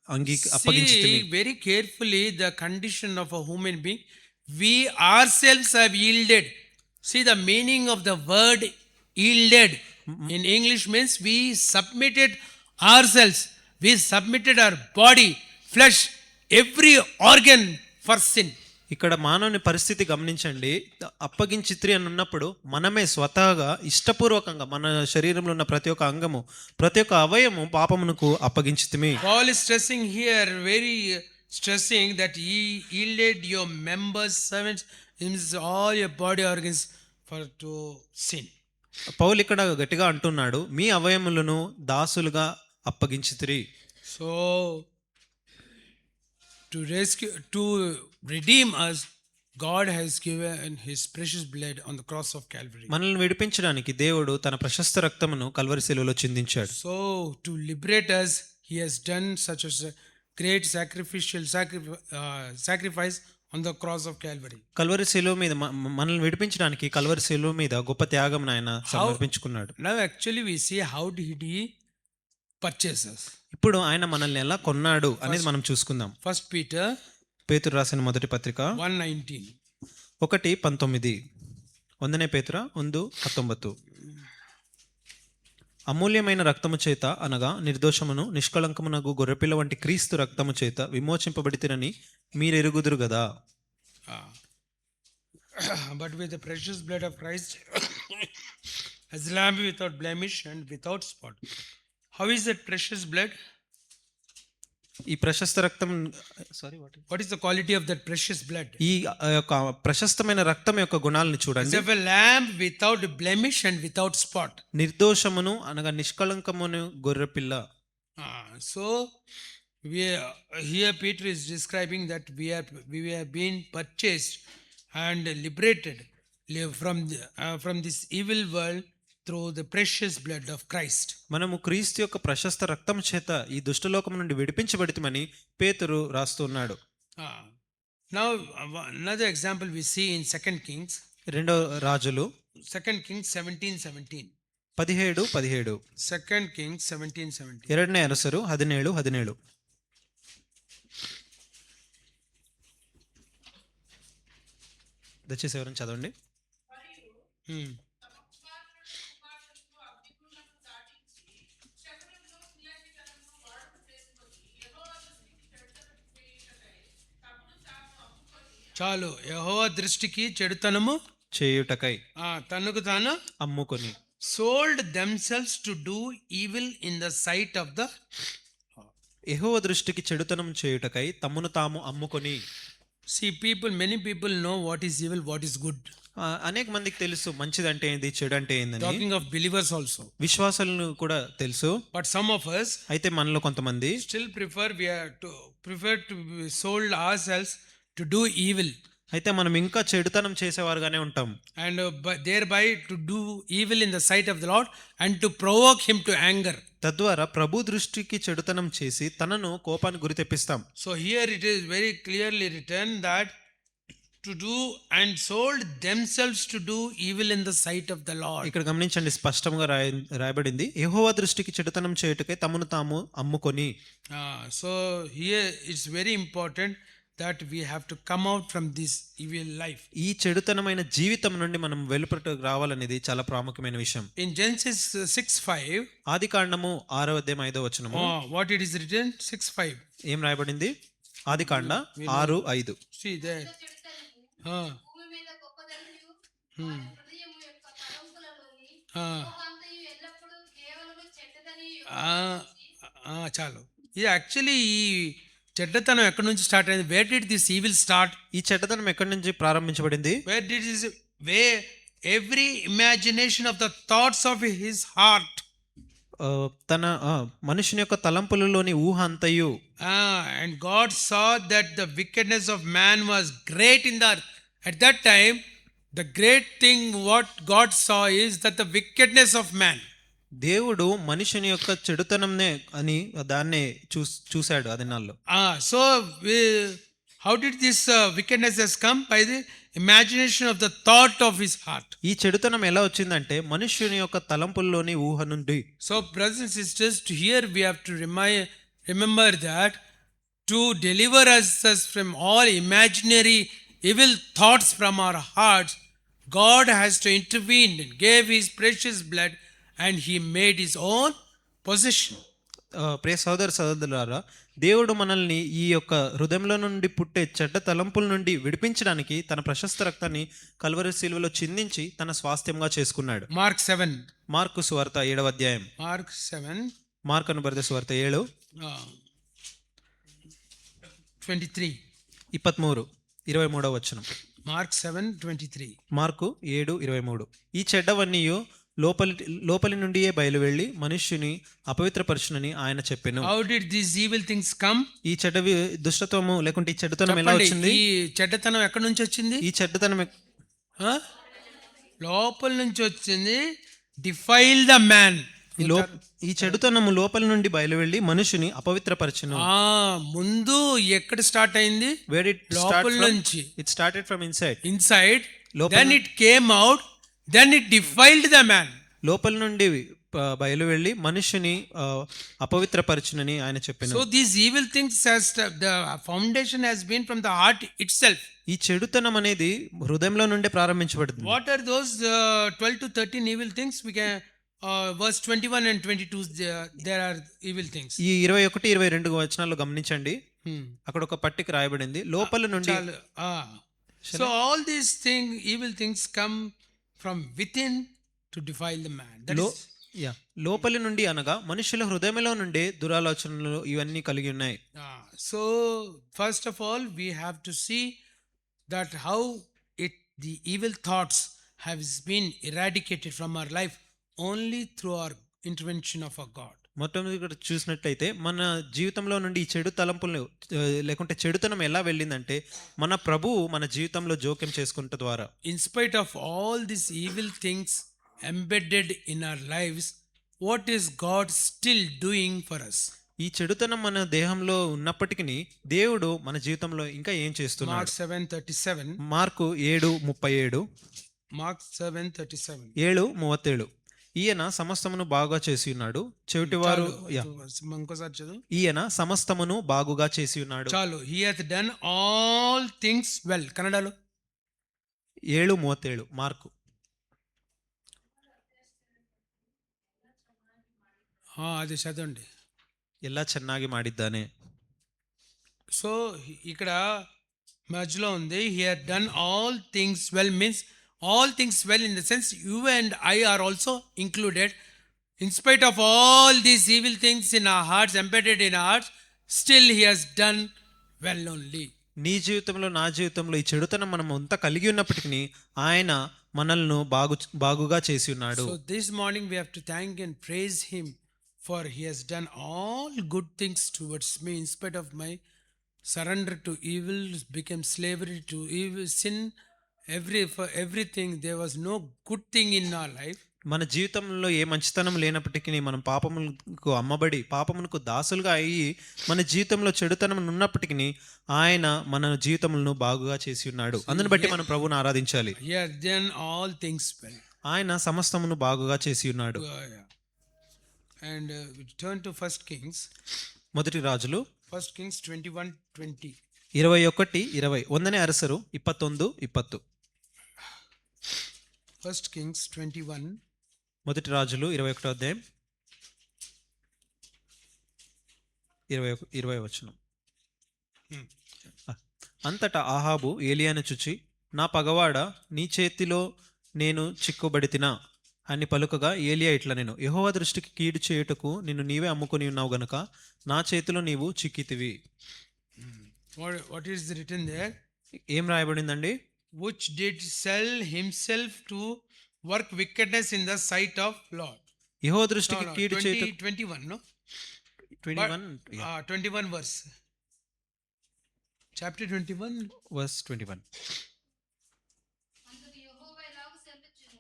See very carefully the condition of a human being. We ourselves have yielded. See the meaning of the word yielded in English means we submitted ourselves. We submitted our body, flesh, every organ for sin. ఇక్కడ మానవుని పరిస్థితి గమనించండి. అప్పగించిత్రి అని ఉన్నప్పుడు మనమే స్వతహాగా ఇష్టపూర్వకంగా మన శరీరంలో ఉన్న ప్రతి ఒక్క అంగము, ప్రతి ఒక్క అవయము పాపమునకు అప్పగించితిమి. Paul is stressing here, very stressing that ye yielded your members, servants, means all your body organs for to sin. పౌలు ఇక్కడ గట్టిగా అంటున్నాడు, మీ అవయములను దాసులుగా అప్పగించితిరి. So to rescue, to redeem us, God has given his precious blood on the cross of Calvary. మనల్ని విడిపించడానికి దేవుడు తన ప్రశస్త రక్తమును కల్వరి శిలువలో చిందించాడు. So to liberate us, he has done such a great sacrifice on the cross of Calvary. Calvary శిలువ మీద మనల్ని విడిపించడానికి కల్వరి శిలువ మీద గొప్ప త్యాగం ఆయన సమర్పించుకున్నాడు. Now actually we see how did he purchase us. ఇప్పుడు ఆయన మనల్ని ఎలా కొన్నాడు అనేది మనం చూసుకుందాం. First Peter పేతురు రాసిన మొదటి పత్రిక 1:19. 1:19. 1 పేతురు 1:19. అమూల్యమైన రక్తము చేత అనగా నిర్దోషమును నిష్కళంకమునగు గొర్రెపిల్ల వంటి క్రీస్తు రక్తము చేత విమోచింపబడితిరని మీరెరుగుదురు గదా. But with the precious blood of Christ as lamb without blemish and without spot. How is that precious blood? ఈ ప్రశస్త రక్తం What is the quality of that precious blood? ఈ యొక్క ప్రశస్తమైన రక్తం యొక్క గుణాలను As చూడండి. of a lamb without blemish and without spot. నిర్దోషమును అనగా నిష్కళంకమును గొర్రెపిల్ల. So here Peter is describing that we have been purchased and liberated from this evil world through the precious blood of Christ. మనము క్రీస్తు యొక్క ప్రశస్త రక్తం చేత ఈ దుష్టలోకం నుండి విడిపించబడితమని పేతురు రాస్తున్నాడు. Now another example we see in 2 Kings. రెండో రాజులు 2 Kings 17:17. 17:17. 2 Kings 17:17. ಎರಡನೇ ಅರಸರು 17:17. దయచేసి ఎవరైనా చదవండి. చాలు, యెహోవా దృష్టికి చెడుతనము చేయుటకై తనకు తాను అమ్ముకొని sold themselves to do evil in the sight of the. యెహోవా దృష్టికి చెడుతనం చేయుటకై తమ్మును తాము అమ్ముకొని. See, many people know what is evil, what is good. అనేక మందికి తెలుసు మంచిదంటే ఏంది, చెడు అంటే ఏందని. Talking of believers also. విశ్వాసాలను కూడా తెలుసు. But some of us అయితే మనలో కొంతమంది still prefer to be sold ourselves to do evil. అయితే మనం ఇంకా చెడుతనం చేసేవారుగానే ఉంటాం. And thereby to do evil in the sight of the Lord and to provoke him to anger. తద్వారా ప్రభు దృష్టికి చెడుతనం చేసి తనను కోపానికి గురి తెప్పిస్తాం. So here it is very clearly written that to do and sold themselves to do evil in the sight of the Lord. ఇక్కడ గమనించండి, స్పష్టంగా రాయబడింది, యెహోవా దృష్టికి చెడుతనం చేయుటకై తమను తాము అమ్ముకొని. So here it's very important that we have to come out from this evil life. ఈ చెడుతనమైన జీవితం నుండి మనం వెలుపట రావాలనేది చాలా ప్రాముఖ్యమైన విషయం. In Genesis 6:5, ఆదికాండము 6:5. what it is written? 6:5. ఏం రాయబడింది? ఆదికాండ 6:5. See there. భూమి మీద గొప్పదనియు వారి హృదయము యొక్క తలంపులలోని లోకమంతయు ఎల్లప్పుడూ కేవలము చెడ్డదనియు చాలు. ఇది యాక్చువల్లీ ఈ చెడ్డతనం ఎక్కడి నుంచి స్టార్ట్ అయింది? Where did this evil start? ఈ చెడ్డతనం ఎక్కడి నుంచి ప్రారంభించబడింది? Every imagination of the thoughts of his heart. తన మనుషుని యొక్క తలంపులలోని ఊహ అంతయు. And God saw that the wickedness of man was great in the earth. At that time the great thing what God saw is that the wickedness of man. దేవుడు మనుషుని యొక్క చెడుతనంనే అని దాన్ని చూశాడు ఆ దినాల్లో. So how did this wickedness has come? By the imagination of the thought of his heart. ఈ చెడుతనం ఎలా వచ్చిందంటే మనుష్యుని యొక్క తలంపుల్లోని ఊహ నుండి. So brothers and sisters, here we have to remember that to deliver us from all imaginary evil thoughts from our hearts, God has to intervene and gave his precious blood and he made his own possession. ప్రియ సోదర సోదరులారా, దేవుడు మనల్ని ఈ యొక్క హృదయంలో నుండి పుట్టే చెడ్డ తలంపుల నుండి విడిపించడానికి తన ప్రశస్త రక్తాన్ని కల్వరి శిలువలో చిందించి తన స్వాస్థ్యంగా చేసుకున్నాడు. Mark 7. మార్కు సువార్త 7వ అధ్యాయం. Mark 7. మార్కు అనుబడిన సువార్త 7 23. 23వ వచనం. Mark 7:23. మార్కు 7:23. ఈ చెడ్డవన్నీయు లోపలి నుండియే బయలు వెళ్ళి మనుష్యుని అపవిత్రపరచునని ఆయన చెప్పెను. How did these evil things come? ఈ దుష్టత్వము లేకుంటే ఈ చెడ్డతనం ఎలా చెప్పండి, వచ్చింది? ఈ చెడ్డతనం ఎక్కడి నుంచి వచ్చింది? ఈ చెడ్డతనం ఆ? లోపల నుంచి వచ్చింది. Defile the man. ఈ చెడుతనము లోపల నుండి బయలు వెళ్ళి మనుషుని అపవిత్రపరచును. ముందు ఎక్కడ స్టార్ట్ అయింది? Where it లోపల నుంచి. It started from inside. Inside. లోపల Then it came out. Then it defiled the man. లోపల నుండి బయలు వెళ్ళి మనుషుని అపవిత్రపరచునని ఆయన చెప్పాను. So these evil things has the foundation has been from the heart itself. ఈ చెడుతనం అనేది హృదయంలో నుండి ప్రారంభించబడింది. What are those 12 to 13 evil things? We can verse 21 and 22 there are evil things. ఈ 21, 22 వచనాల్లో గమనించండి. అక్కడ ఒక పట్టిక రాయబడింది. లోపల నుండి So all these evil things come from within to defile the man. That is, లోపలి నుండి అనగా మనుషుల హృదయంలో నుండి దురాలోచనలు ఇవన్నీ కలిగి ఉన్నాయి. So first of all we have to see that how the evil thoughts have been eradicated from our life only through our intervention of our God. మొట్టమొదటి చూసినట్లయితే మన జీవితంలో నుండి ఈ చెడు తలంపులు లేకుంటే చెడుతనం ఎలా వెళ్ళిందంటే మన ప్రభువు మన జీవితంలో జోక్యం చేసుకుంట ద్వారా. In spite of all these evil things embedded in our lives, what is God still doing for us? ఈ చెడుతనం మన దేహంలో ఉన్నప్పటికీ దేవుడు మన జీవితంలో ఇంకా ఏం చేస్తున్నాడు? Mark 7:37. మార్కు 7:37. Mark 7:37. 7:37. ఈయన సమస్తమును బాగుగా చేసి ఉన్నాడు, చెవిటివారు ఇంకోసారి చదువు. ఈయన సమస్తమును బాగుగా చేసి ఉన్నాడు. చాలు. He hath done all things well. కన్నడలో 7:37 మార్కు. అది చదవండి. ఎలా ಚೆನ್ನಾಗಿ ಮಾಡಿದ್ದಾನೆ. సో ఇక్కడ మధ్యలో ఉంది he had done all things well means all things well in the sense you and I are also included. In spite of all these evil things in our hearts, embedded in our hearts, still he has done well only. నీ జీవితంలో నా జీవితంలో ఈ చెడుతనం మనం అంతా కలిగి ఉన్నప్పటికీ ఆయన మనల్ని బాగుగా చేసి ఉన్నాడు. So this morning we have to thank and praise him for he has done all good things towards me in spite of my surrender to evil, became slavery to evil, sin. For everything there was no good thing in our life. మన జీవితంలో ఏ మంచితనం లేనప్పటికీ మనం పాపములకు అమ్మబడి పాపములకు దాసులుగా అయ్యి మన జీవితంలో చెడుతనం ఉన్నప్పటికీ ఆయన మన జీవితములను బాగుగా చేసి ఉన్నాడు. అందుని బట్టి మనం ప్రభువుని ఆరాధించాలి. Yeah, then all things well. ఆయన సమస్తమును బాగుగా చేసి ఉన్నాడు. And we turn to First Kings. మొదటి రాజులు 1 Kings 21:20. 21:20. ಒಂದನೇ ಅರಸರು 21:20. 1 Kings 21. మొదటి రాజులు 21వ అధ్యాయం 20 వచనం. అంతటా ఆహాబు ఏలియాను చూచి, నా పగవాడ, నీ చేతిలో నేను చిక్కుబడితినా అని పలుకగా ఏలియా ఇట్లా, నేను యెహోవా దృష్టికి కీడు చేయుటకు నిన్ను నీవే అమ్ముకొని ఉన్నావు గనుక నా చేతిలో నీవు చిక్కితివి. What is written there? ఏం రాయబడిందండి? Which did sell himself to work wickedness in the sight of Lord. యెహోవా దృష్టికి కీడు చేయుటకు 21, no? 21 verse. Chapter 21 verse 21. అందుకు యెహోవా ఇలాగు సెలవిచ్చును,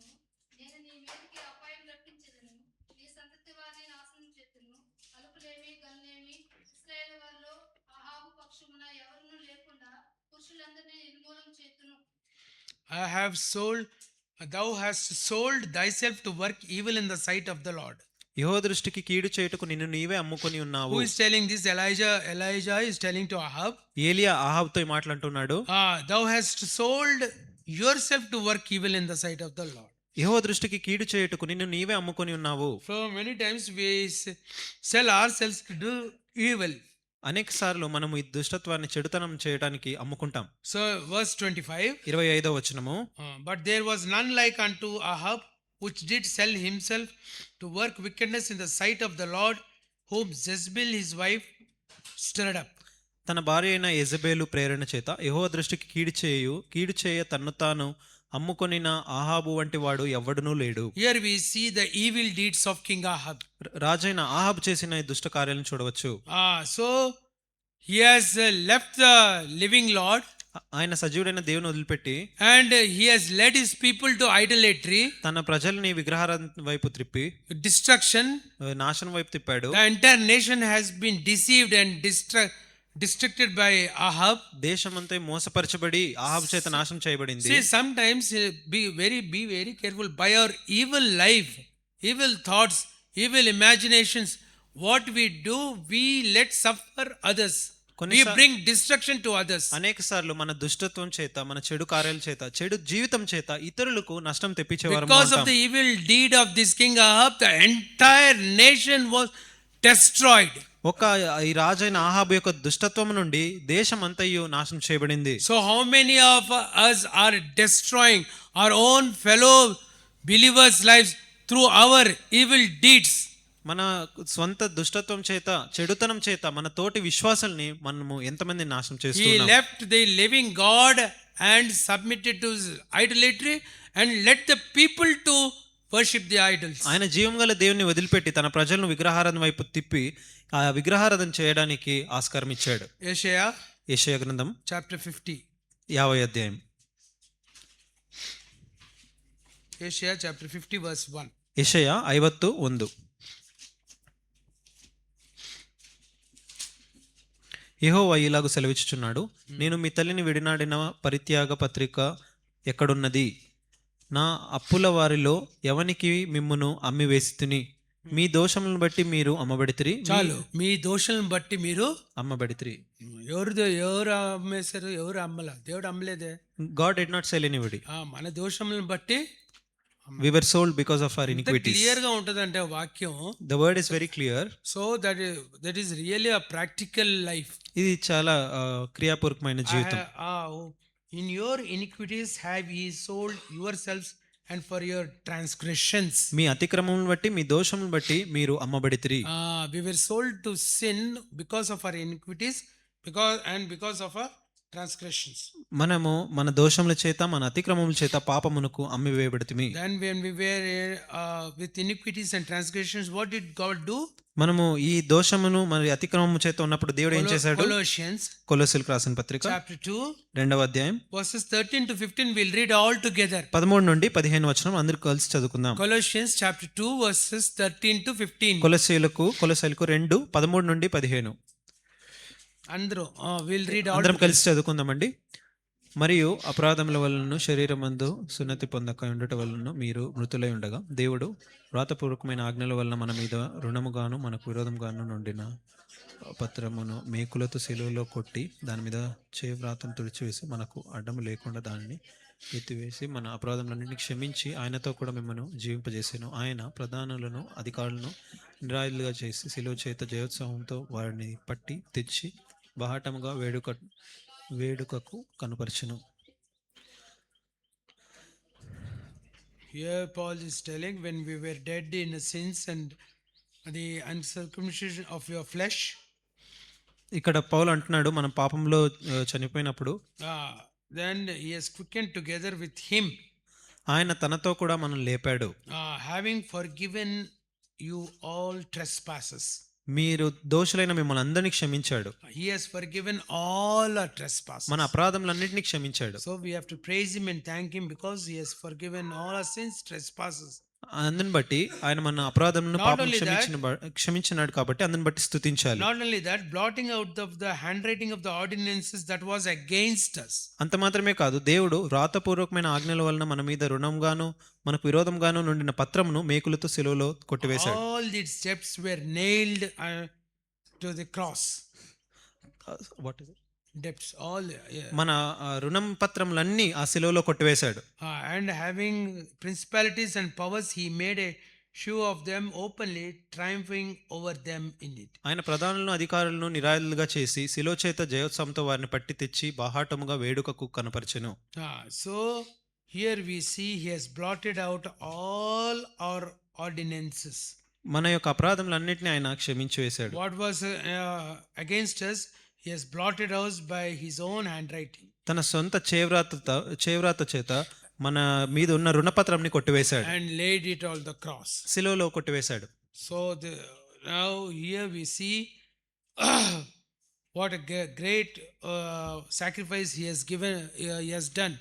నేను నీ మీదికి అపాయం రప్పించెదను, నీ సంతతి వారిని నాశనం చేతును. అలుపులేమి గన్నేమి ఇశ్రాయేలు వారిలో అహాబు పక్షమున ఎవరునూ లేకుండా పురుషులందరినీ నిర్మూలం చేతును. thou hast sold thyself to work evil in the sight of the Lord. యెహోవా దృష్టికి కీడు చేయుటకు నిన్ను నీవే అమ్ముకొని ఉన్నావు. Who is telling this? Elijah is telling to Ahab. ఏలియా ఆహాబుతో మాట్లాడుతున్నాడు. Thou hast sold yourself to work evil in the sight of the Lord. యెహోవా దృష్టికి కీడు చేయుటకు నిన్ను నీవే అమ్ముకొని ఉన్నావు. So many times we sell ourselves to do evil. అనేక సార్లు మనము ఈ దుష్టత్వాన్ని చెడుతనం చేయడానికి అమ్ముకుంటాం. So verse 25. 25వ వచనము, But there was none like unto Ahab, which did sell himself to work wickedness in the sight of the Lord, whom Jezebel his wife stirred up. తన భార్య అయిన యెజబేలు ప్రేరణ చేత యెహోవా దృష్టికి కీడు చేయ తన్ను తాను అమ్ముకొనిన ఆహాబు వంటి వాడు ఎవ్వడునూ లేడు. Here we see the evil deeds of King Ahab. రాజైన ఆహాబు చేసిన ఈ దుష్ట కార్యాలను చూడవచ్చు. So he has left the living Lord, ఆయన సజీవుడైన దేవుని వదిలిపెట్టి and he has led his people to idolatry, తన ప్రజల్ని విగ్రహారాధన వైపు త్రిప్పి destruction. నాశనం వైపు తిప్పాడు. The entire nation has been deceived and distracted by Ahab. దేశమంతా మోసపరచబడి ఆహాబు చేత నాశనం చేయబడింది. See, sometimes be very careful by our evil life, evil thoughts, evil imaginations. What we do, we let suffer others. We bring destruction to others. అనేక సార్లు మన దుష్టత్వం చేత, మన చెడు కార్యాల చేత, చెడు జీవితం చేత ఇతరులకు నష్టం తెప్పించేవారు. Because of the evil deed of this king Ahab, the entire nation was destroyed. ఒక ఈ రాజైన ఆహాబు యొక్క దుష్టత్వం నుండి దేశం అంతయు నాశనం చేయబడింది. So how many of us are destroying our own fellow believers' lives through our evil deeds? మన స్వంత దుష్టత్వం చేత, చెడుతనం చేత మన తోటి విశ్వాసాల్ని మనము ఎంతమంది నాశనం He చేస్తున్నాం. left the living God and submitted to idolatry and let the people to worship the idols. ఆయన జీవం గల దేవుని వదిలిపెట్టి తన ప్రజలను విగ్రహారాధన వైపు తిప్పి ఆ విగ్రహారాధన చేయడానికి ఆస్కారం ఇచ్చాడు. యెషయా గ్రంథం chapter 50. 50వ అధ్యాయం. Yeshaya chapter 50 verse 1. యెషయా 51. యెహోవా ఇలాగు సెలవిచ్చుచున్నాడు, నేను మీ తల్లిని విడినాడిన పరిత్యాగ పత్రిక ఎక్కడున్నది? నా అప్పుల వారిలో ఎవనికి మిమ్మును అమ్మివేసితిని? మీ దోషములను బట్టి మీరు అమ్మబడితిరి. చాలు, మీ దోషాలను బట్టి మీరు అమ్మబడితిరి. ఎవరు అమ్మేశారు? ఎవరు అమ్మలా? దేవుడు అమ్మలేదే. God did not sell anybody. మన దోషములను బట్టి We were sold because of our iniquities. Clear గా ఉంటదంటే వాక్యం. The word is very clear. So that is really a practical life. ఇది చాలా క్రియాపూర్వకమైన జీవితం. In your iniquities have ye sold yourselves and for your transgressions. మీ అతిక్రమములను బట్టి, మీ దోషములను బట్టి మీరు అమ్మబడితిరి. We were sold to sin because of our iniquities, because of our transgressions. మనము మన దోషముల చేత, మన అతిక్రమముల చేత పాపమునకు అమ్మివేయబడితిమి. Then when we were with iniquities and transgressions, what did God do? మనము ఈ దోషమును మరి అతిక్రమము చేత ఉన్నప్పుడు దేవుడు ఏం చేశాడు? Colossians కొలొస్సీయులకు రాసిన పత్రిక chapter 2 2వ అధ్యాయం verses 13 to 15 we'll read all together. 13 నుండి 15 వచనం అందరూ కలిసి చదువుకుందాం. Colossians chapter 2 verses 13 to 15. కొలొస్సీయులకు 2 13 నుండి 15 అందరూ we'll read all అందరం కలిసి చదువుకుందామండి. మరియు అపరాధముల వలన శరీరమందు సున్నతి పొందక ఉండట వలన మీరు మృతులై ఉండగా దేవుడు వ్రాతపూర్వకమైన ఆజ్ఞల వలన మన మీద రుణముగాను మనకు విరోధంగాను నుండిన పత్రమును మేకులతో శిలువలో కొట్టి దాని మీద వ్రాతను తుడిచివేసి మనకు అడ్డము లేకుండా దానిని ఎత్తివేసి మన అపరాధములన్నింటినీ క్షమించి ఆయనతో కూడా మిమ్మల్ని జీవింపజేసాను. ఆయన ప్రధానులను అధికారులను నిరాయులుగా చేసి శిలువ చేత జయోత్సవంతో వారిని పట్టి తెచ్చి బహాటముగా వేడుకకు కనుపరచును. Here Paul is telling, when we were dead in sins and the uncircumcision of your flesh, ఇక్కడ పౌలు అంటున్నాడు, మనం పాపంలో చనిపోయినప్పుడు then he has quickened together with him, ఆయన తనతో కూడా మనం లేపాడు. having forgiven you all trespasses. మీరు దోషులైన మిమ్మల్ని అందరినీ క్షమించాడు. He has forgiven all our trespasses. మన అపరాధములన్నింటినీ క్షమించాడు. So we have to praise him and thank him because he has forgiven all our sins, trespasses. అందుని బట్టి ఆయన మన అపరాధములను పాపం క్షమించినాడు కాబట్టి అందుని బట్టి స్తుతించాలి. Not only that, blotting out of the handwriting of the ordinances that was against us. అంత మాత్రమే కాదు, దేవుడు వ్రాతపూర్వకమైన ఆజ్ఞల వలన మన మీద రుణంగాను మనకు విరోధంగాను నుండిన పత్రమును మేకులతో సిలువలో కొట్టివేశాడు. All these steps were nailed to the cross. What is it? debts, all. మన రుణం పత్రములన్నీ ఆ శిలువలో కొట్టివేశాడు. And having principalities and powers, he made a show of them openly, triumphing over them in it. ఆయన ప్రధానులను అధికారులను నిరాయులుగా చేసి శిలువ చేత జయోత్సవంతో వారిని పట్టి తెచ్చి బాహాటముగా వేడుకకు కనపరచెను. So here we see he has blotted out all our ordinances. మన యొక్క అపరాధములన్నిటిని ఆయన క్షమించి వేశాడు. What was against us, he has blotted out by his own handwriting. తన సొంత చేవ్రాత చేత మన మీద ఉన్న రుణపత్రంని కొట్టివేశాడు, And laid it on the cross. శిలువలో కొట్టివేశాడు. So now here we see what a great sacrifice he has given, he has done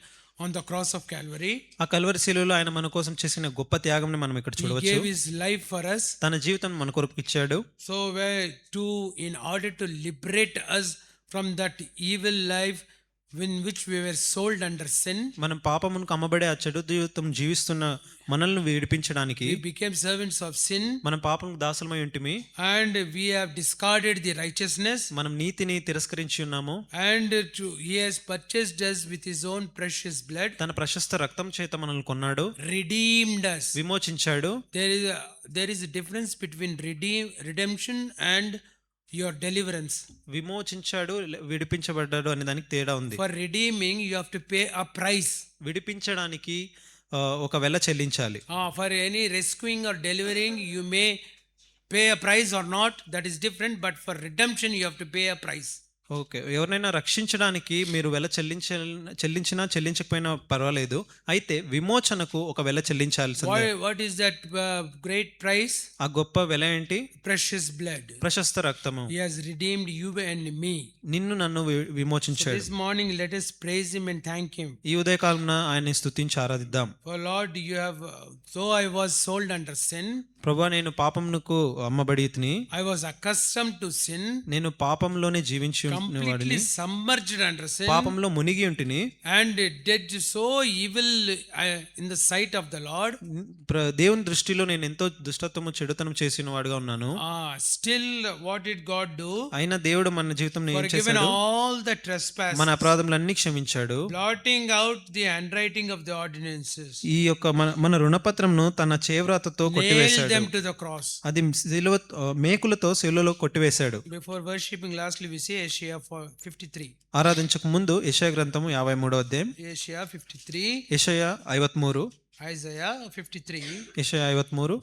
on the cross of Calvary. ఆ కల్వరి శిలువలో ఆయన మన కోసం చేసిన గొప్ప త్యాగంని మనం ఇక్కడ He చూడవచ్చు. gave his life for us. తన జీవితం మన కొరకు ఇచ్చాడు. So in order to liberate us from that evil life in which we were sold under sin, మనం పాపమునకు అమ్మబడే ఆ చెడు జీవితం జీవిస్తున్న మనల్ని విడిపించడానికి we became servants of sin, మనం పాపముకు దాసులమై ఉంటిమి, and we have discarded the righteousness, మనం నీతిని తిరస్కరించి ఉన్నాము. and he has purchased us with his own precious blood, తన ప్రశస్త రక్తం చేత మనల్ని కొన్నాడు, redeemed us. విమోచించాడు. There is a difference between redemption and your deliverance. విమోచించాడు, విడిపించబడ్డాడు అనే దానికి తేడా ఉంది. For redeeming, you have to pay a price. విడిపించడానికి ఒక వెల చెల్లించాలి. For any rescuing or delivering, you may pay a price or not, that is different, but for redemption, you have to pay a price. Okay, ఎవరినైనా రక్షించడానికి మీరు వెల చెల్లించినా చెల్లించకపోయినా పర్వాలేదు, అయితే విమోచనకు ఒక వెల చెల్లించాల్సిందే. What is that great price? ఆ గొప్ప వెల ఏంటి? Precious blood. ప్రశస్త రక్తము. He has redeemed you and me. నిన్ను నన్ను విమోచించాడు. This morning, let us praise him and thank him. ఈ ఉదయకాలమున ఆయన్ని స్తుతించి ఆరాధిద్దాం. For Lord, you have, though I was sold under sin, ప్రభువా, నేను పాపమునకు అమ్మబడితిని, I was accustomed to sin, నేను పాపంలోనే జీవించి completely వాడిని, submerged under sin, పాపంలో మునిగి ఉంటిని, and did so evil in the sight of the Lord. దేవుని దృష్టిలో నేను ఎంతో దుష్టత్వము చెడుతనం చేసిన వాడుగా ఉన్నాను. Still, what did God do? అయినా దేవుడు మన జీవితం ఏం Forgiven చేశాడు? all the trespasses, మన అపరాధములన్నీ క్షమించాడు. blotting out the handwriting of the ordinances, ఈ యొక్క మన రుణపత్రంను తన చేవ్రాతతో nailed కొట్టివేశాడు. them to the cross. అది మేకులతో శిలువలో కొట్టివేశాడు. Before worshipping, lastly we say Isaiah 53. ఆరాధించక ముందు యెషయా గ్రంథము 53వ అధ్యాయం, Isaiah 53, యెషయా 53, Isaiah 53, యెషయా 53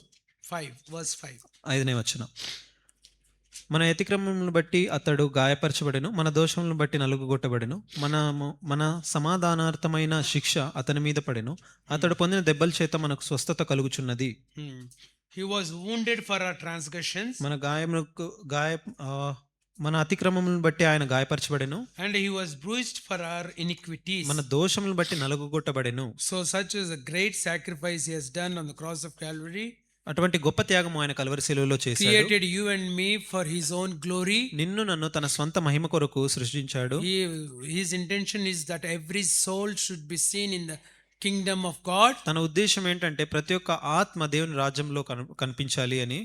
5, verse 5. 5వ వచనం. మన అతిక్రమములను బట్టి అతడు గాయపరచబడెను, మన దోషములను బట్టి నలుగుగొట్టబడెను, మన సమాధానార్థమైన శిక్ష అతని మీద పడెను, అతడు పొందిన దెబ్బల చేత మనకు స్వస్థత కలుగుచున్నది. He was wounded for our transgressions, మన అతిక్రమములను బట్టి ఆయన గాయపరచబడెను, and he was bruised for our iniquities. మన దోషములను బట్టి నలుగుగొట్టబడెను. So such is a great sacrifice he has done on the cross of Calvary. అటువంటి గొప్ప త్యాగం ఆయన కల్వరి శిలువలో చేశాడు. Created you and me for his own glory. నిన్ను నన్ను తన స్వంత మహిమ కొరకు సృష్టించాడు. His intention is that every soul should be seen in the kingdom of God. తన ఉద్దేశం ఏంటంటే ప్రతి ఒక్క ఆత్మ దేవుని రాజ్యంలో కనిపించాలి అని.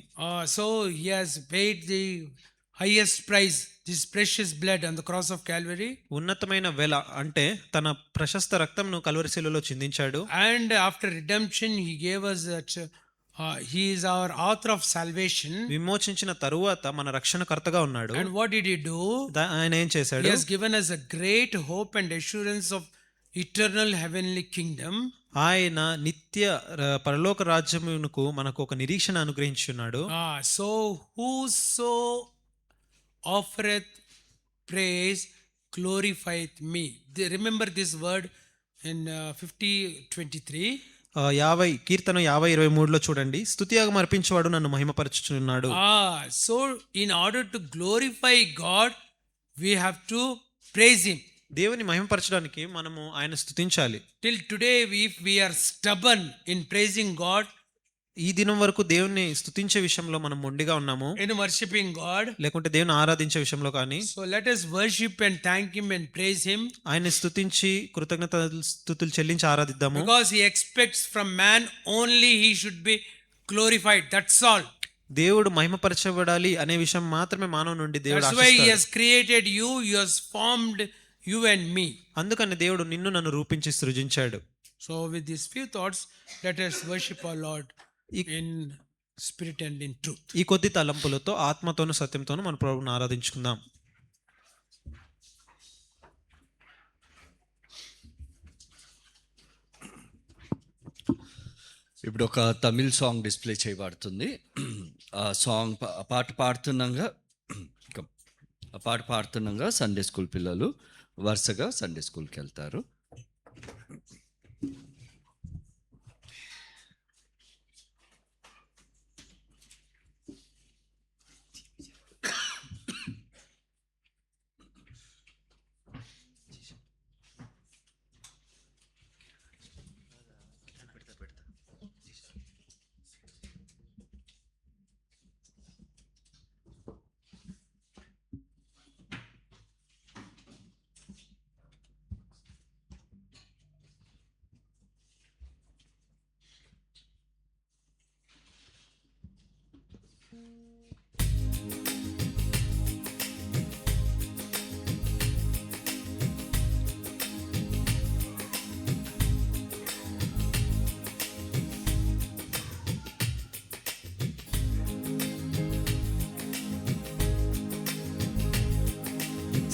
So he has paid the highest price, this precious blood on the cross of Calvary. ఉన్నతమైన వెల అంటే తన ప్రశస్త రక్తంను కల్వరి శిలువలో చిందించాడు. And after redemption he gave us that he is our author of salvation. విమోచించిన తరువాత మన రక్షణకర్తగా ఉన్నాడు. And what did he do? ఆయన ఏం చేశాడు? He has given us a great hope and assurance of eternal heavenly kingdom. ఆయన నిత్య పరలోక రాజ్యమునకు మనకు ఒక నిరీక్షణ అనుగ్రహించున్నాడు. So whoso offereth praise glorifieth me. Remember this word in 50:23. కీర్తన 50:23లో చూడండి, స్తుతియాగం అర్పించేవాడు నన్ను మహిమపరచుచున్నాడు. So in order to glorify God, we have to praise him. దేవుని మహిమపరచడానికి మనము ఆయన స్తుతించాలి. Till today, if we are stubborn in praising God, ఈ దినం వరకు దేవుని స్తుతించే విషయంలో మనం మొండిగా ఉన్నాము, in worshiping God, లేకుంటే దేవుని ఆరాధించే విషయంలో కానీ, so let us worship and thank him and praise him, ఆయన్ని స్తుతించి కృతజ్ఞతాస్తుతులు చెల్లించి ఆరాధిద్దాము. because he expects from man only he should be glorified, that's all. దేవుడు మహిమపరచబడాలి అనే విషయం మాత్రమే మానవు నుండి దేవుడు That's why He ఆశిస్తాడు. has created you, He has formed you and me. అందుకని దేవుడు నిన్ను నన్ను రూపించి సృజించాడు. So, with these few thoughts, let us worship our Lord in spirit and in truth. ఈ కొద్ది తలంపులతో ఆత్మతోను సత్యంతోను మన ప్రభువుని ఆరాధించుకుందాం. ఇప్పుడు ఒక తమిళ్ సాంగ్ డిస్ప్లే చేయబడుతుంది. ఆ సాంగ్ పాట పాడుతుండగా సండే స్కూల్ పిల్లలు వరుసగా సండే స్కూల్కి వెళ్తారు.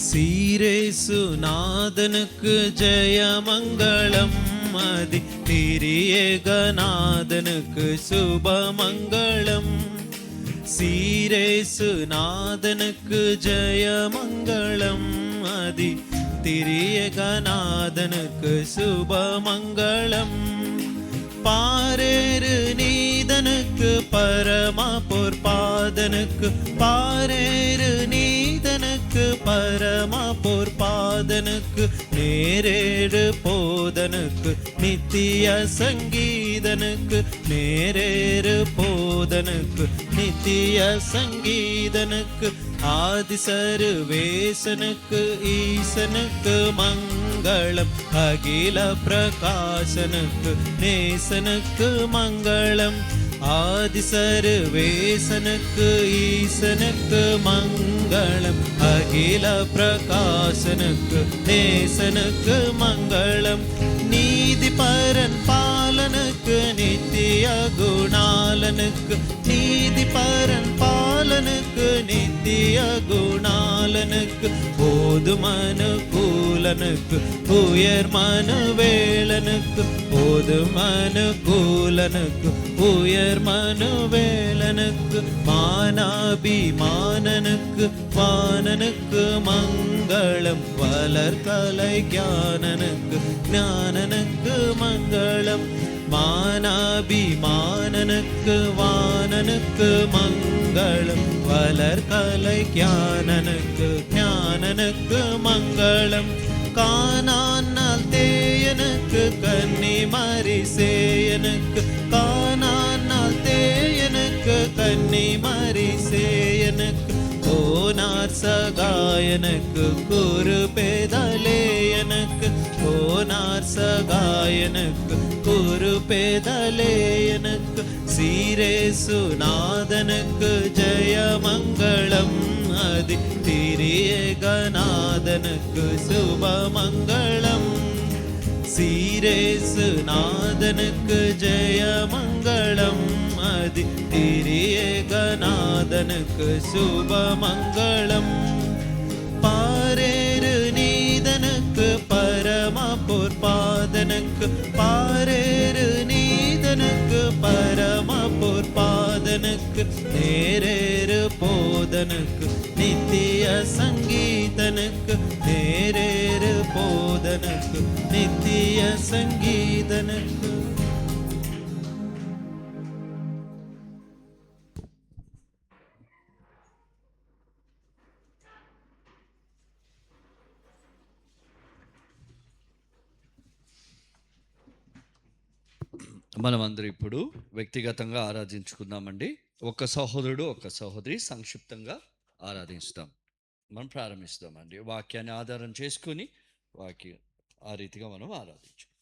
சீரேசு நாதனுக்கு ஜெயமங்களம், மதி திரியேகநாதனுக்கு சுபமங்களம். சீரேசு நாதனுக்கு ஜெயமங்களம், மதி திரியேகநாதனுக்கு சுபமங்களம். பாரேறு நீதனுக்கு பரமா பொற்பாதனுக்கு, பாரேறு நீதனுக்கு பரமா பொற்பாதனுக்கு, நேரேறு போதனுக்கு நித்திய சங்கீதனுக்கு, நேரேறு போதனுக்கு நித்திய சங்கீதனுக்கு, ஆதிசரு வேசனுக்கு ஈசனுக்கு மங்களம், அகில பிரகாசனுக்கு நேசனுக்கு மங்களம். ஆதிசரு வேசனுக்கு ஈசனுக்கு மங்களம், அகில பிரகாசனுக்கு நேசனுக்கு மங்களம். நீதி பரன் பாலனுக்கு நித்திய குணாலனுக்கு, நீதி பரன் பாலனுக்கு நித்திய குணாலனுக்கு, போதுமனுகூலனுக்கு உயர் மனுவேலனுக்கு, போதுமனுகூலனுக்கு உயர் மனுவேலனுக்கு, மானாபிமானனுக்கு வானனுக்கு மங்களம், வளர்கலை ஞானனுக்கு ஞானனுக்கு மங்களம். மானாபிமானனுக்கு வானனுக்கு மங்களம், வளர்கலை ஞானனுக்கு ஞானனுக்கு மங்களம். கானானால் தேயனுக்கு கன்னிமரி சேயனுக்கு, கானானால் தேயனுக்கு கன்னிமரி சேயனுக்கு, ஓனார் சகாயனுக்கு குரு பேதலேயனுக்கு, ஓனார் சகாயனுக்கு குரு பேதலேயனுக்கு. சீரேசு நாதனுக்கு ஜெயமங்களம், அதி திரியேகநாதனுக்கு சுபமங்களம். சீரேசு நாதனுக்கு ஜெயமங்களம், அதி திரியேகநாதனுக்கு சுபமங்களம். பாரேறு நீதனுக்கு பரமா பொற்பாதனுக்கு, பாரேறு நீதனுக்கு பரமா பொற்பாதனுக்கு, நேரேறு போதனுக்கு நித்திய சங்கீதனுக்கு, நேரேறு போதனுக்கு நித்திய சங்கீதனுக்கு. మనమందరం ఇప్పుడు వ్యక్తిగతంగా ఆరాధించుకుందామండి. ఒక సహోదరుడు ఒక సహోదరి సంక్షిప్తంగా ఆరాధిస్తాం. మనం ప్రారంభిస్తామండి. వాక్యాన్ని ఆధారం చేసుకొని ఆ రీతిగా మనం ఆరాధించుకుందాం.